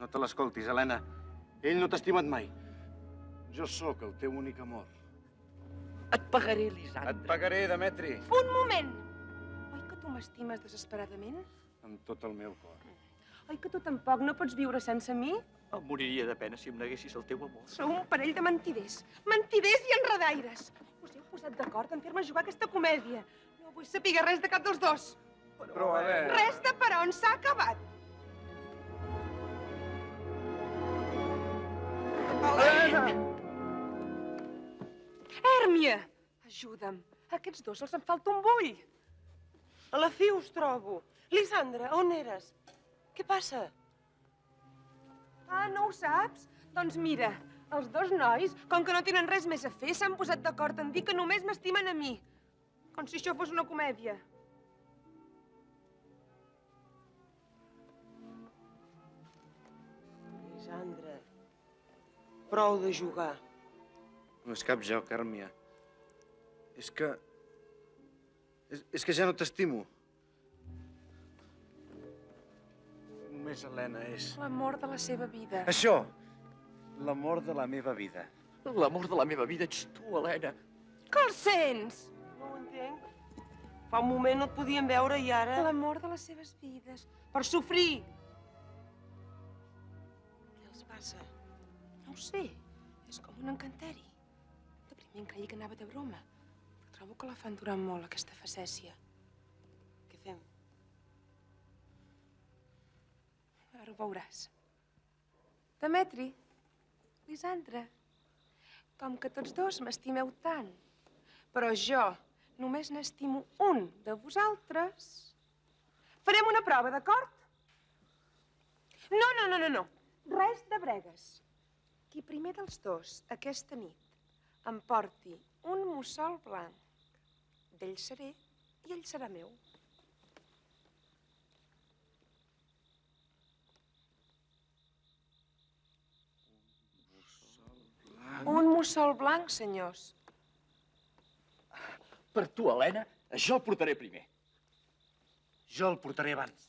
No te l'escoltis, Helena. Ell no t'ha estimat mai. Jo sóc el teu únic amor. Et pagaré, Lisandre. Et pagaré, Demetri. Un moment! Oi que tu m'estimes desesperadament? Amb tot el meu cor. Oi que tu tampoc no pots viure sense mi? Em moriria de pena si em neguessis el teu amor. Sou un parell de mentiders. Mentiders i enredaires. Us heu posat d'acord en fer-me jugar aquesta comèdia. No vull saber res de cap dels dos. Però, a veure... Res de per on s'ha acabat. Helena! Hèrmia! Ajuda'm. A aquests dos els en falta un bull. A la fi us trobo. Lisandre, on eres? Què passa? Ah, no ho saps? Doncs mira, els dos nois, com que no tenen res més a fer, s'han posat d'acord en dir que només m'estimen a mi. Com si això fos una comèdia. Lisandre, prou de jugar. No és cap joc, Hèrmia. És que... És que ja no t'estimo. Només Helena és... L'amor de la seva vida. Això! L'amor de la meva vida. L'amor de la meva vida ets tu, Helena. Que el sents? No ho entenc. Fa un moment no et podíem veure i ara... L'amor de les seves vides. Per sofrir. Què els passa? No ho sé. És com un encanteri. De primer em creia que anava de broma. Però trobo que la fan durar molt, aquesta facècia. Què fem? Ara ho veuràs. Demetri, Lisandre, com que tots dos m'estimeu tant, però jo només n'estimo un de vosaltres, farem una prova, d'acord? No. Res de bregues. Qui primer dels dos, aquesta nit, em porti un mussol blanc, d'ell seré i ell serà meu. mussol blanc, senyors. Per tu, Helena, jo el portaré primer. Jo el portaré abans.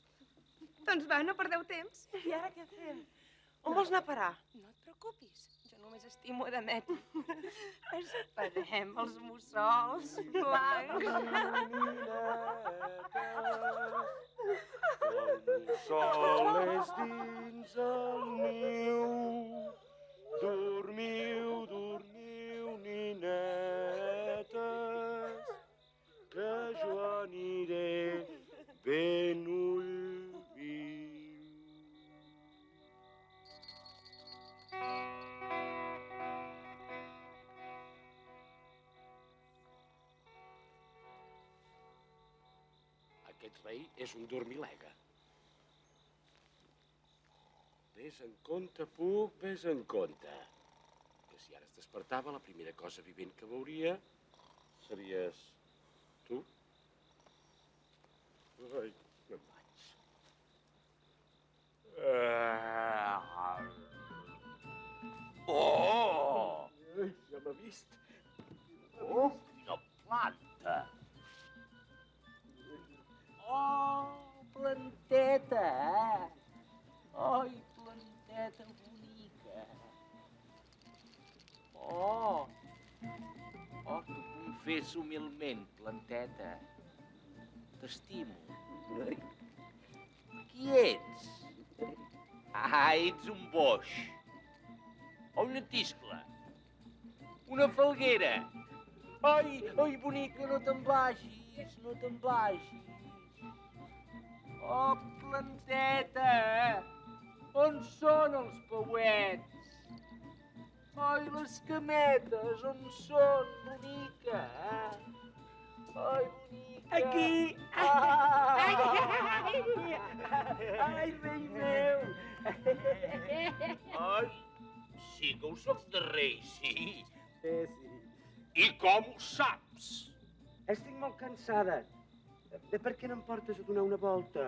Doncs va, no perdeu temps. I ara què fem? On vols anar a parar? No et preocupis, jo només estimo Demetri. Esperem els mussols blancs. Sol és dins el niu. Dormiu, dormiu, ninetes, que jo aniré ben ull viu. Aquest rei és un dormilega. Vés en compte, Puc, vés en compte. Que si ara es despertava, la primera cosa vivent que veuria series tu. Ai, me'n vaig. Oh! Ai, ja m'ha vist. Oh, quina planta! Oh, planteta, Ai, planteta bonica. Oh, t'ho confesso humilment, planteta. T'estimo. Qui ets? Ets un boix. O una tiscla. Una falguera. Ai, bonica, no te'n vagis, no te'n vagis. Oh, planteta, on són els pauets? Ai, les cametes, on són, bonica? Ai, bonica. Aquí. Ai, rei meu. Ai, sí que ho soc de rei, sí. Sí. I com ho saps? Estic molt cansada. Per què no em portes a donar una volta?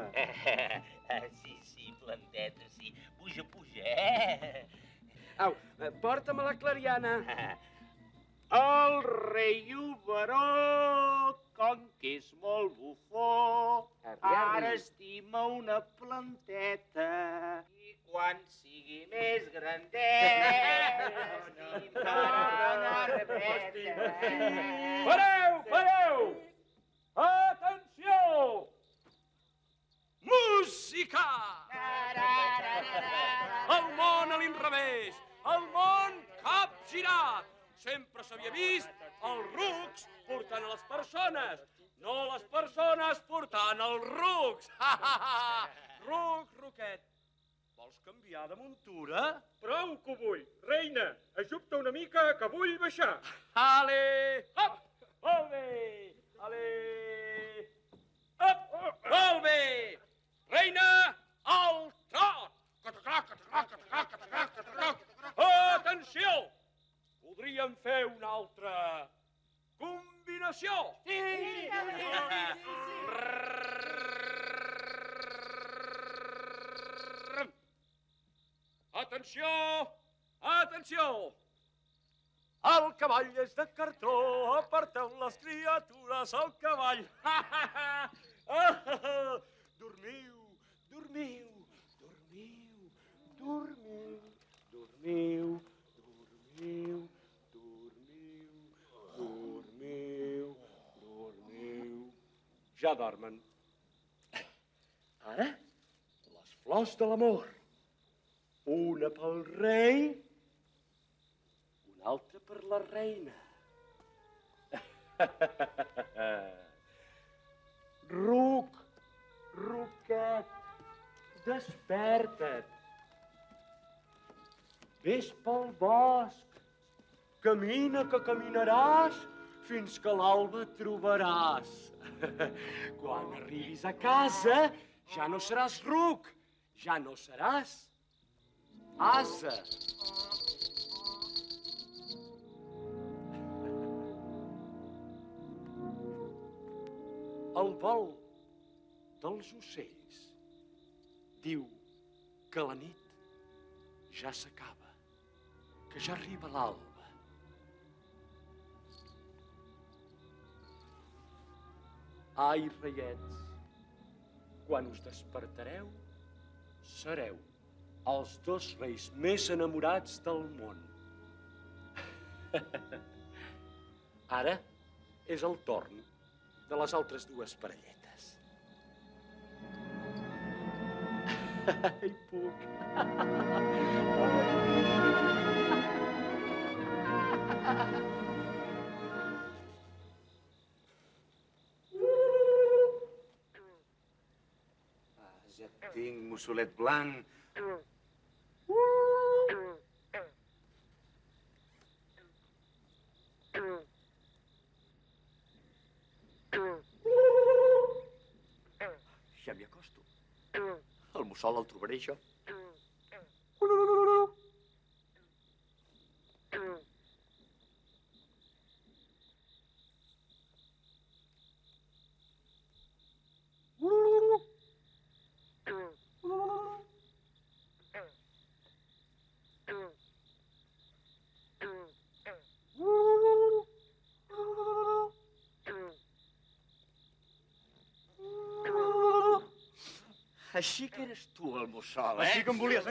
Sí, planteta, sí. Puja, puja, Au, porta'm a la Clariana. El rei Uberó, com que és molt bufó, ara estima una planteta. I quan sigui més grandet, estimarà una arbeta. Pareu! Atenció! Música! El món a l'inrevés, el món capgirat. Sempre s'havia vist els rucs portant a les persones, no les persones portant els rucs. Ruc, ruquet, vols canviar de muntura? Prou que ho vull. Reina, ajupta una mica, que vull baixar. Ale! Hop! Molt bé! Ale! Hop! Molt bé! Reina, al trot! Atenció! Podríem fer una altra combinació. Sí! Atenció! Atenció! El cavall és de cartró, aparteu les criatures al cavall. Dormiu, dormiu, dormiu, dormiu, dormiu, dormiu, dormiu, dormiu, dormiu. Ja dormen. Ara, les flors de l'amor. Una pel rei, una altra per la reina. Ruc, ruquet, desperta't. Ves pel bosc, camina que caminaràs fins que l'alba trobaràs. Quan arribis a casa ja no seràs ruc, ja no seràs ase. El vol dels ocells diu que la nit ja s'acaba, que ja arriba l'alba Ai, reiets, quan us despertareu, sereu els dos reis més enamorats del món. Ara és el torn de les altres dues parelletes. Ai, puc. Ja et tinc, mussolet blanc. Ja m'hi acosto. El mussol el trobaré jo. Així que eres tu, el mussol, eh? Així que em volies...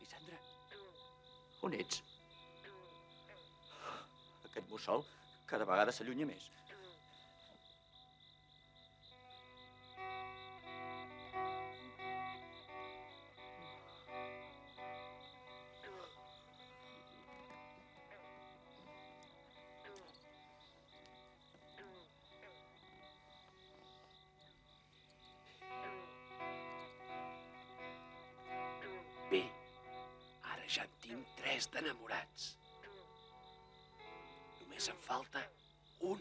Lisandra, on ets? Aquest mussol cada vegada s'allunya més. Bé, ara ja en tinc 3 d'enamorats. Només em falta un.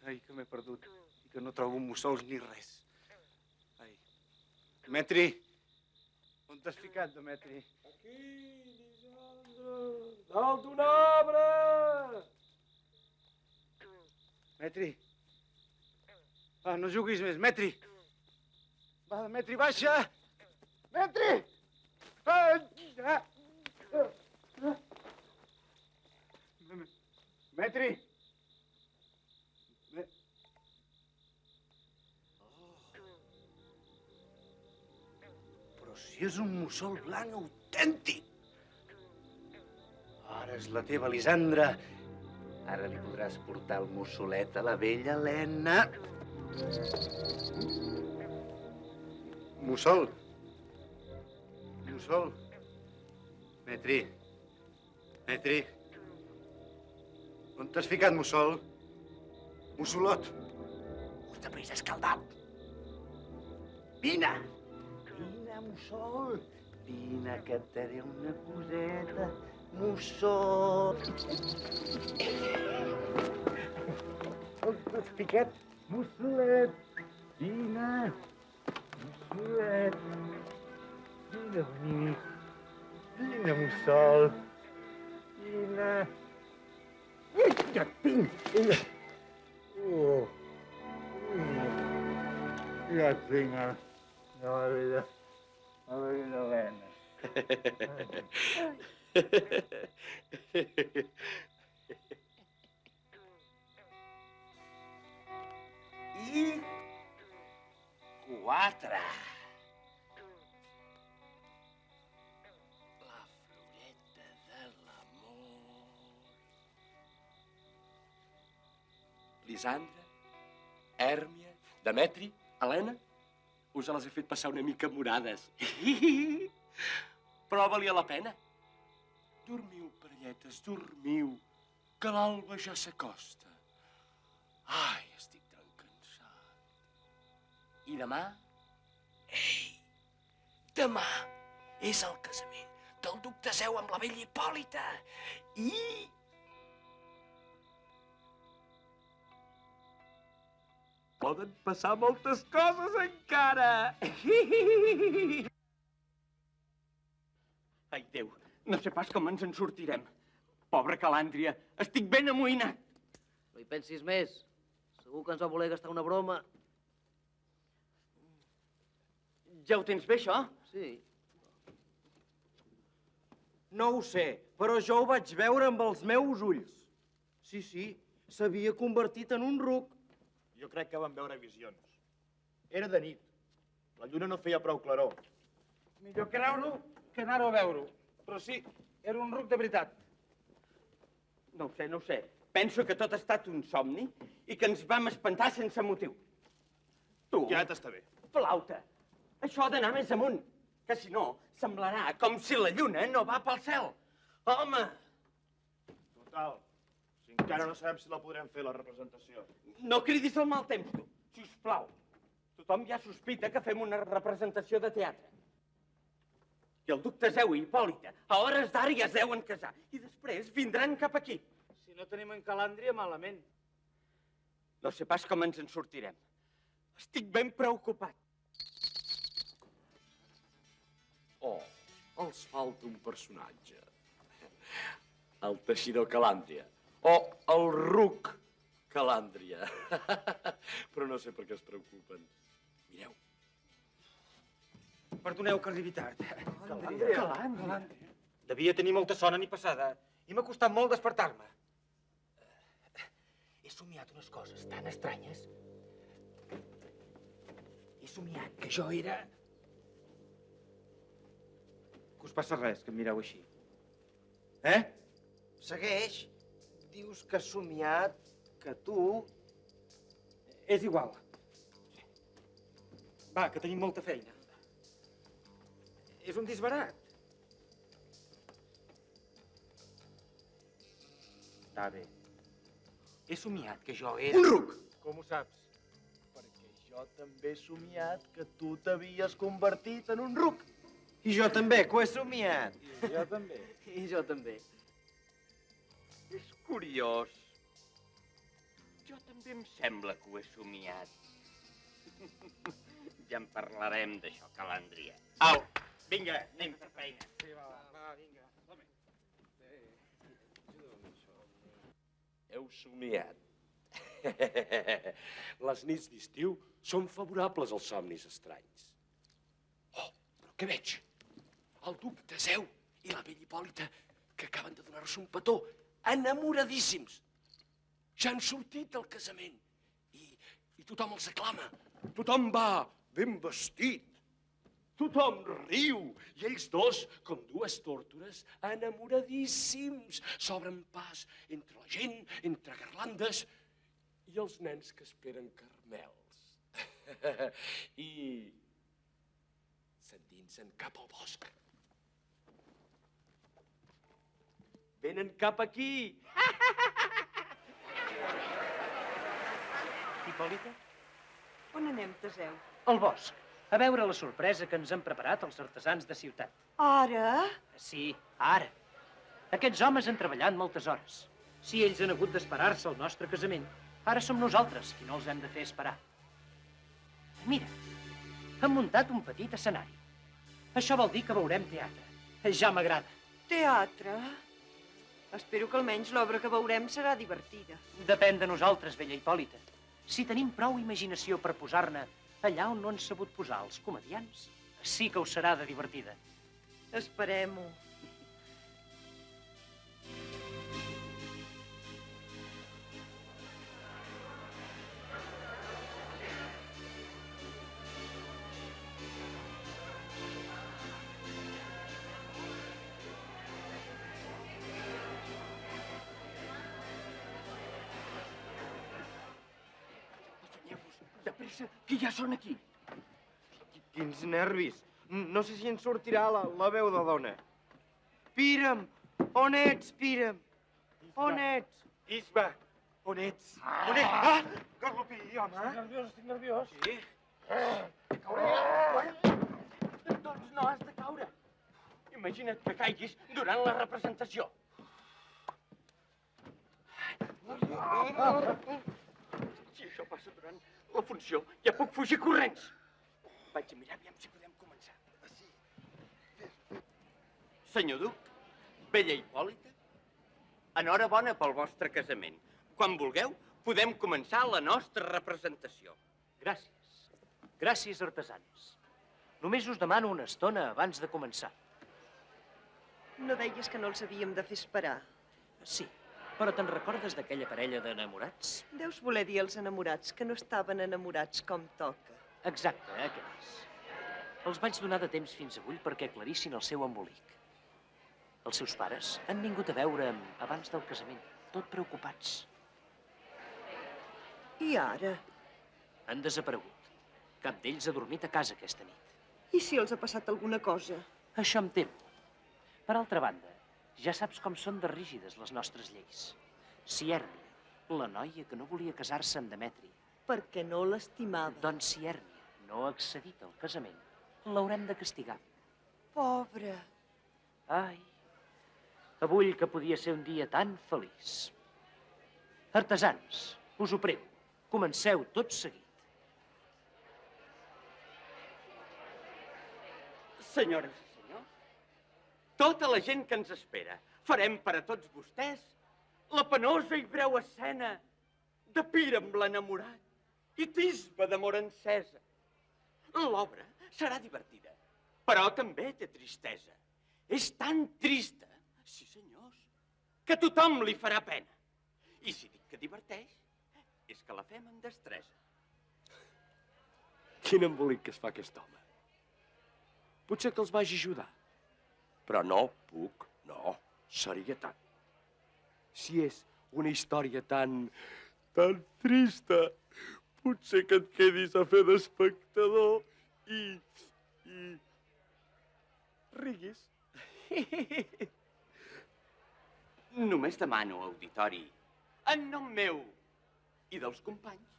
Ai, que m'he perdut. I que no trobo mussols ni res. Ai. Demetri! On t'has ficat, Demetri? Aquí, Lisandra, dalt d'un arbre! Demetri! Va, no juguis més, Demetri! Va, Demetri, baixa! Demetri! Demetri! Però si és un mussol blanc autèntic! Ara és la teva, Lisandra. Ara li podràs portar el mussolet a la vella Helena. Mussol. Mussol. Metri. Metri. On t'has ficat, mussol? Mussolot. Ui, de prisa, escaldat. Vine. Vine, mussol. Vine, que et daré una coseta. Mussol. On t'has ficat, mussolet? Vine. Mussolet. Vine, bonic. Vine, mussol. Vine. Ui, ja et tinc. Oh. Ja et tinc, ara. No, la vida. La vida Helena. I 4. La floreta de l'amor. Lisandra, Hèrmia, Demetri, Helena, us les he fet passar una mica morades. Però valia la pena. Dormiu, parelletes, dormiu, que l'alba ja s'acosta. Ai, estic tan cansat. I demà, ei, Demà és el casament del duc Teseu amb la vella Hipòlita. I... Poden passar moltes coses encara! Ai, Déu, no sé pas com ens en sortirem. Pobra Calàndria, estic ben amoïnat. No hi pensis més. Segur que ens va voler gastar una broma. Ja ho tens bé, això? Sí. No ho sé, però jo ho vaig veure amb els meus ulls. Sí, s'havia convertit en un ruc. Jo crec que vam veure visions. Era de nit. La lluna no feia prou claror. Millor creure-ho que anar-ho a veure-ho. Però sí, era un ruc de veritat. No ho sé. Penso que tot ha estat un somni i que ens vam espantar sense motiu. Tu... Ja t'està bé. Flauta, això ha d'anar més amunt, que si no semblarà com si la lluna no va pel cel. Home! Total, si encara no sabem si la podrem fer, la representació. No cridis al mal temps, tu, sisplau. Tothom ja sospita que fem una representació de teatre. I el duc Teseu i Hipòlita a hores d'ara ja es deuen casar i després vindran cap aquí. Si no tenim en Calàndria, malament. No sé pas com ens en sortirem. Estic ben preocupat. Oh, els falta un personatge. El teixidor Calàndria. O el ruc Calàndria. Però no sé per què es preocupen. Mireu. Perdoneu que arribi tard. Calàndria. Devia tenir molta son a nit passada i m'ha costat molt despertar-me. He somiat unes coses tan estranyes. He somiat que jo era... Que us passa res, que em mireu així? Segueix. Dius que has somiat que tu... És igual. Va, que tenim molta feina. És un disbarat. Està bé. He somiat que jo era... Un ruc! Com ho saps? Perquè jo també he somiat que tu t'havies convertit en un ruc. I jo també, que ho he somiat. I jo també. I jo també. És curiós. Jo també em sembla que ho he somiat. Ja en parlarem d'això, Calàndria. Au, vinga, anem per feina. Sí, va, vinga. Heu somiat. Les nits d'estiu són favorables als somnis estranys. Oh, però què veig? El duc Teseu i la vella Hipòlita, que acaben de donar-se un petó, enamoradíssims. Ja han sortit del casament i tothom els aclama. Tothom va ben vestit. Tothom riu i ells dos, com dues tórtores, enamoradíssims, s'obren pas entre la gent, entre garlandes i els nens que esperen caramels. I s'endinsen cap al bosc. Venen cap aquí. Hipòlita? On anem, Teseu? Al bosc, a veure la sorpresa que ens han preparat els artesans de ciutat. Ara? Sí, ara. Aquests homes han treballat moltes hores. Si ells han hagut d'esperar-se al nostre casament, ara som nosaltres qui no els hem de fer esperar. Mira, han muntat un petit escenari. Això vol dir que veurem teatre. Ja m'agrada. Teatre? Espero que almenys l'obra que veurem serà divertida. Depèn de nosaltres, vella Hipòlita. Si tenim prou imaginació per posar-ne allà on no han sabut posar els comedians, sí que ho serà de divertida. Esperem-ho. De pressa, que ja són aquí. Quins nervis. No sé si ens sortirà la veu de dona. Pírem! On ets, Pírem? On ets? Isba, on ets? On ets? Ah! Garlopí, home. Estic nerviós. Sí? Doncs no has de caure. Imagina't que caiguis durant la representació. Si això passa durant la funció, ja puc fugir corrents. Vaig a mirar aviam si podem començar. Senyor Duc, bella Hipòlita, enhorabona pel vostre casament. Quan vulgueu, podem començar la nostra representació. Gràcies. Gràcies, artesans. Només us demano una estona abans de començar. No deies que no els havíem de fer esperar? Sí, però te'n recordes d'aquella parella d'enamorats? Deus voler dir als enamorats que no estaven enamorats com toca. Exacte, aquells. Els vaig donar de temps fins avui perquè aclarissin el seu embolic. Els seus pares han vingut a veure'm abans del casament, tot preocupats. I ara? Han desaparegut. Cap d'ells ha dormit a casa aquesta nit. I si els ha passat alguna cosa? Això em temo. Per altra banda, ja saps com són de rígides les nostres lleis. Si Hèrmia, la noia que no volia casar-se amb Demetri... Perquè no l'estimava. Doncs si Hèrmia no ha accedit al casament, l'haurem de castigar. Pobre. Ai, avui que podia ser un dia tan feliç. Artesans, us ho prego, comenceu tot seguit. Senyores i senyors, tota la gent que ens espera, farem per a tots vostès la penosa i breu escena de Pírem l'enamorat i Tisbe d'amor encesa. L'obra serà divertida, però també té tristesa. És tan trista, sí senyors, que tothom li farà pena. I si dic que diverteix, és que la fem amb destresa. Quin embolic que es fa aquest home. Potser que els vagi ajudar. Però no puc, no. Seria tant. Si és una història tan trista, potser que et quedis a fer d'espectador i riguis. Només demano, auditori, en nom meu i dels companys,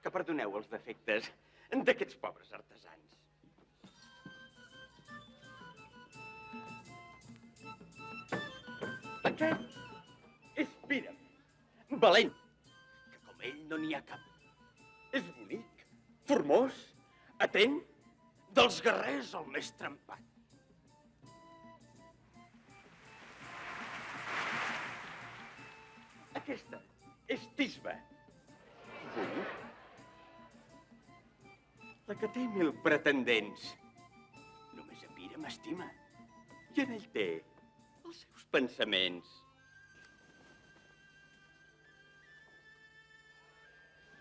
que perdoneu els defectes d'aquests pobres artesans. Aquest és Pírem, valent, que com ell no n'hi ha cap. És bonic, formós, atent, dels guerrers el més trempat. Aquesta és Tisbe, bonic, la que té 1000 pretendents. Només a Pírem estima, i en ell té els seus pensaments.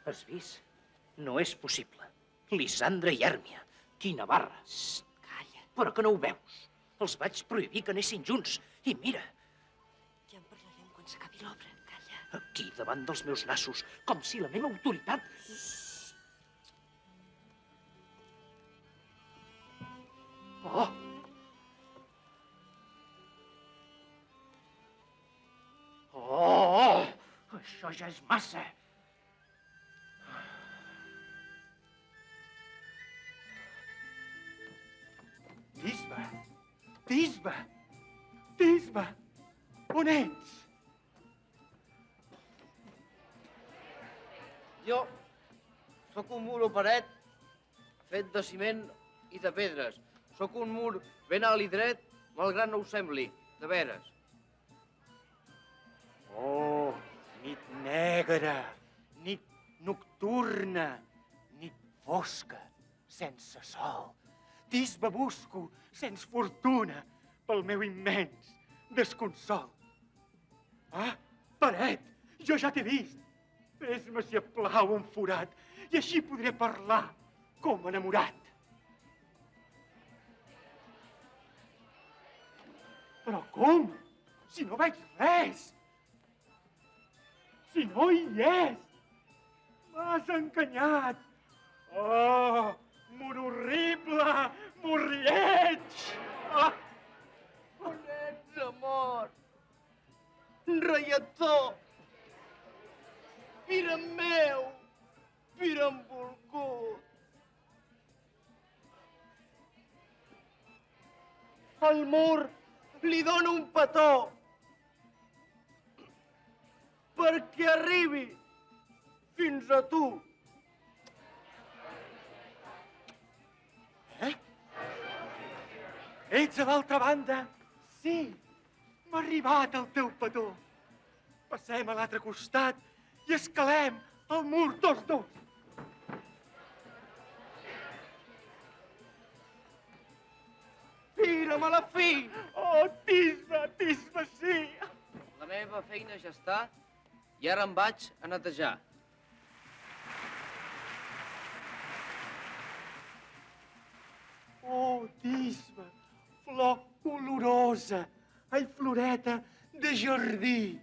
Has vist? No és possible. Lisandra i Hèrmia. Quina barra. Calla. Però que no ho veus? Els vaig prohibir que anessin junts. I mira. Ja en parlarem quan s'acabi l'obra. Calla. Aquí, davant dels meus nassos, com si la meva autoritat... Oh! Oh! Això ja és massa. Tisbe! Tisbe! Tisbe! On ets? Jo sóc un mur o paret fet de ciment i de pedres. Sóc un mur ben alt i dret, malgrat no ho sembli, de veres. Oh, nit negra, nit nocturna, nit fosca, sense sol. Tisbe busco, sens fortuna, pel meu immens desconsol. Ah, paret, jo ja t'he vist. Fes-me, si et plau, un forat, i així podré parlar com enamorat. Però com? Si no veig res! Si no hi és! M'has enganyat! Oh, mur horrible! Mur lleig! Ah! On ets, amor? Reietó! Pírem meu! Pírem volgut! al mur li dono un petó perquè arribi fins a tu. Ets a l'altra banda? Sí, m'ha arribat el teu petó. Passem a l'altre costat i escalem el mur tots dos. Fira'm a la fi! Oh, Tisbe, sí! La meva feina ja està i ara em vaig a netejar. Oh, Tisbe, flor olorosa, ai, floreta de jardí,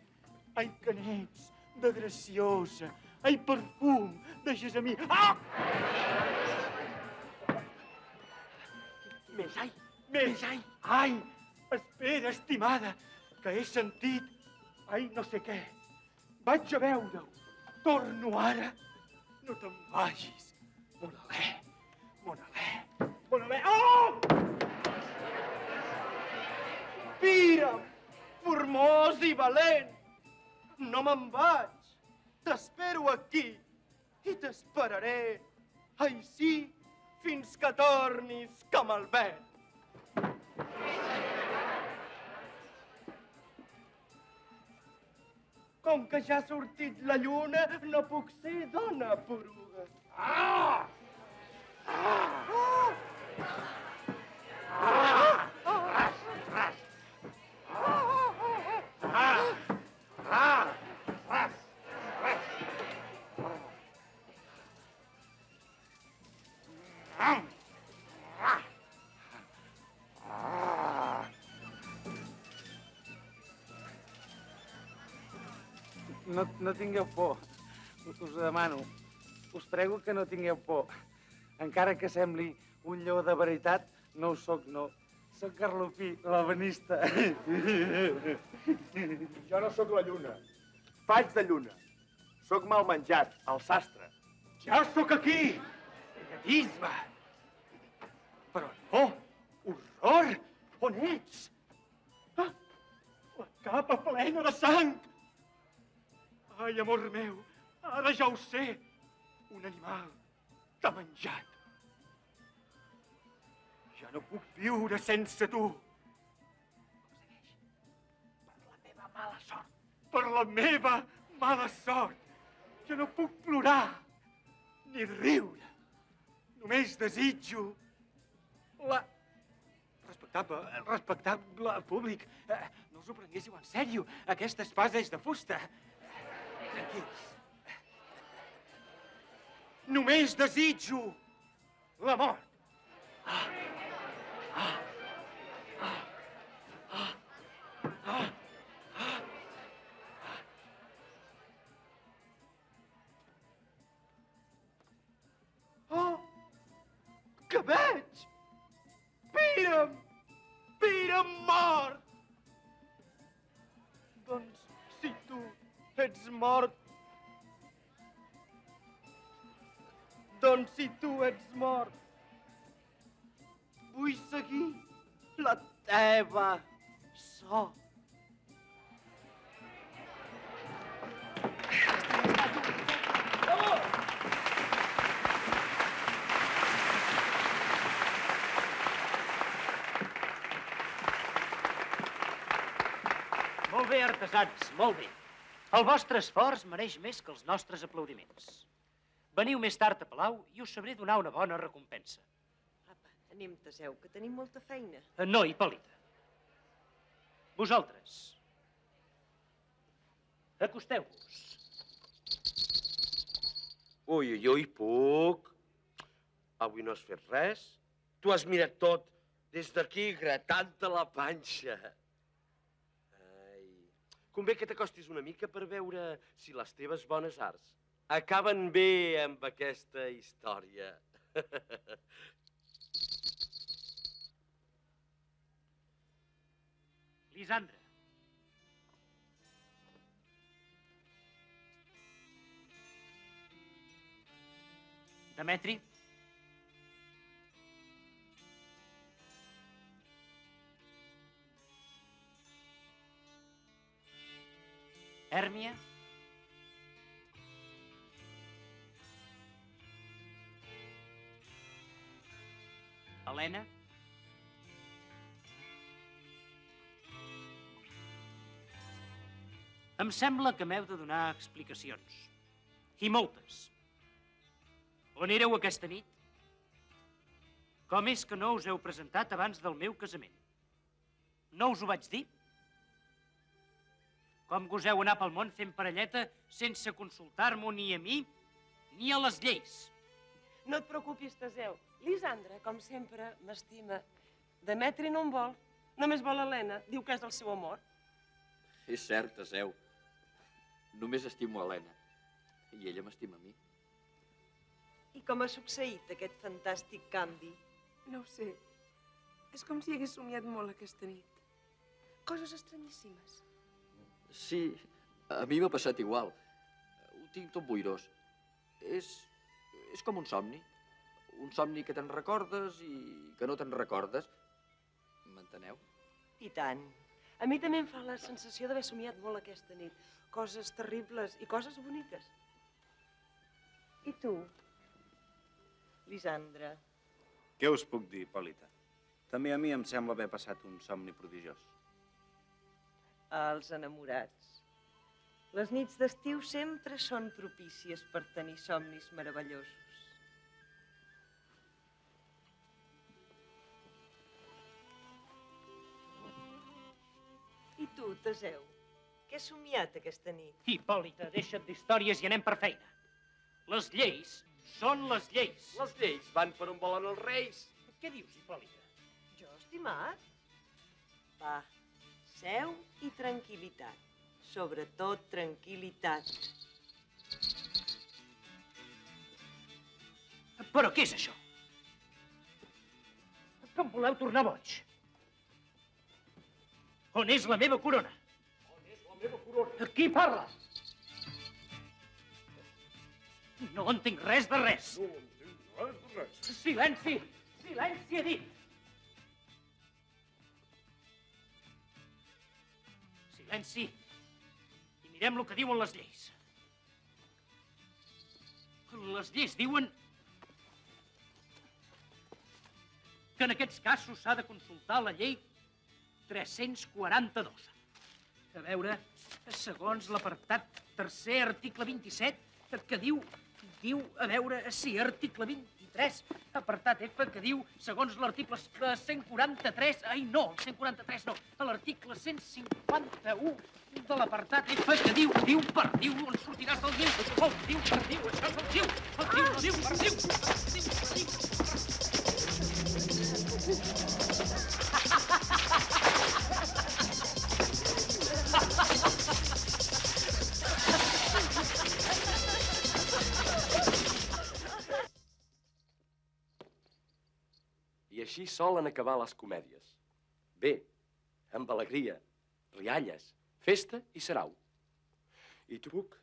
ai, canets de graciosa, ai, perfum de gessamí. Ah! Més ai, més ai. Ai, espera, estimada, que he sentit, ai, no sé què. Vaig a veure-ho. Torno ara. No te'n vagis. Monalè, Monalè, Monalè. Oh! Fira'm, formós i valent. No me'n vaig. T'espero aquí i t'esperaré. Ai, sí, fins que tornis com el vent. Com que ja ha sortit la lluna, no puc ser dona poruga. Ah! Ah! Ah! No tingueu por. Us ho demano. Us prego que no tingueu por. Encara que sembli un lleó de veritat, no ho soc, no. Soc Garlopí, l'albanista. Jo no sóc la lluna. Faig de lluna. Sóc mal menjat, el sastre. Ja sóc aquí! Negatisme! Però no! Horror! On ets? Ah, la capa plena de sang! Ai, amor meu, ara ja ho sé. Un animal t'ha menjat. Ja no puc viure sense tu. Per la meva mala sort. Per la meva mala sort. Jo no puc plorar ni riure. Només desitjo la... Respectable públic, no us ho prenguéssiu en sèrio. Aquesta espasa és de fusta. Tranquils. Només desitjo la mort. Oh, que veig! Pira'm! Pira'm mort! Doncs, si tu ets mort... Doncs si tu ets mort, vull seguir la teva sort. Molt bé, artesans, molt bé. El vostre esforç mereix més que els nostres aplaudiments. Veniu més tard a Palau i us sabré donar una bona recompensa. Apa, anem, Teseu, que tenim molta feina. No, Hipòlita. Vosaltres. Acosteu-vos. Ui, puc? Avui no has fet res? Tu has mirat tot des d'aquí, gratant-te la panxa. Ai, convé que t'acostis una mica per veure si les teves bones arts acaben bé amb aquesta història. Lisandra. Demetri. Helena? Em sembla que m'heu de donar explicacions. I moltes. On éreu aquesta nit? Com és que no us heu presentat abans del meu casament? No us ho vaig dir? Com goseu anar pel món fent parelleta sense consultar-m'ho ni a mi ni a les lleis? No et preocupis, Teseu. Lisandra, com sempre, m'estima. Demetri no em vol. Només vol Helena. Diu que és el seu amor. És cert, Teseu. Només estimo Helena. I ella m'estima a mi. I com ha succeït aquest fantàstic canvi? No ho sé. És com si hagués somiat molt aquesta nit. Coses estranyíssimes. Sí, a mi m'ha passat igual. Ho tinc tot boirós. És com un somni. Un somni que te'n recordes i que no te'n recordes. M'enteneu? I tant. A mi també em fa la sensació d'haver somiat molt aquesta nit. Coses terribles i coses boniques. I tu? Lisandra. Què us puc dir, Hipòlita? També a mi em sembla haver passat un somni prodigiós. Els enamorats. Les nits d'estiu sempre són propícies per tenir somnis meravellosos. I tu, Teseu, què has somiat aquesta nit? Hipòlita, deixa't d'històries i anem per feina. Les lleis són les lleis. Les lleis van per on volen els reis. Què dius, Hipòlita? Jo, estimat? Va, seu i tranquil·litat. Sobretot tranquil·litat. Però què és això? Que em voleu tornar boig? On és la meva corona? On és la meva corona? Qui parla? No entenc res de res. No entenc res de res. Silenci! Silenci, he dit! Silenci! I mirem el que diuen les lleis. Les lleis diuen que en aquests casos s'ha de consultar la llei 342. A veure, segons l'apartat tercer, article 27, que diu, a veure, sí, article 23, apartat F, que diu, segons l'article 143, ai no, el 143 no, l'article 151 de l'apartat F, que diu, on sortiràs del diu, això és el diu, no diu, per diu. I així solen acabar les comèdies. Bé, amb alegria, rialles, festa i sarau. I tu, Puc,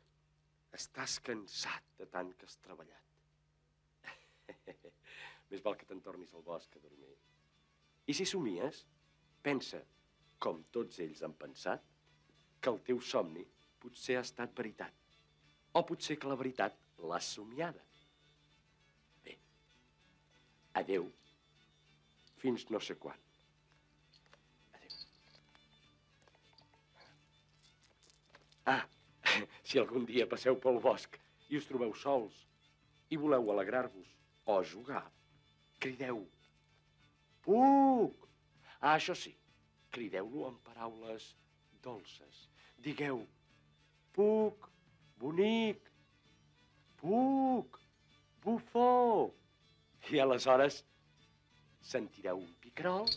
estàs cansat de tant que has treballat. Més val que te'n tornis al bosc a dormir. I si somies, pensa, com tots ells han pensat, que el teu somni potser ha estat veritat. O potser que la veritat l'has somiada. Bé, adeu. Fins no sé quan. Adéu. Ah, si algun dia passeu pel bosc i us trobeu sols i voleu alegrar-vos o jugar, crideu Puc! Ah, això sí, crideu-lo amb paraules dolces. Digueu Puc, bonic, Puc, bufó. I aleshores sentireu un picarol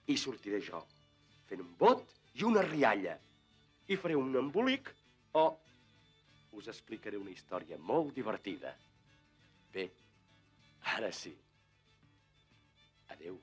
i sortiré jo, fent un bot i una rialla. I faré un embolic o us explicaré una història molt divertida. Bé, ara sí. Adéu.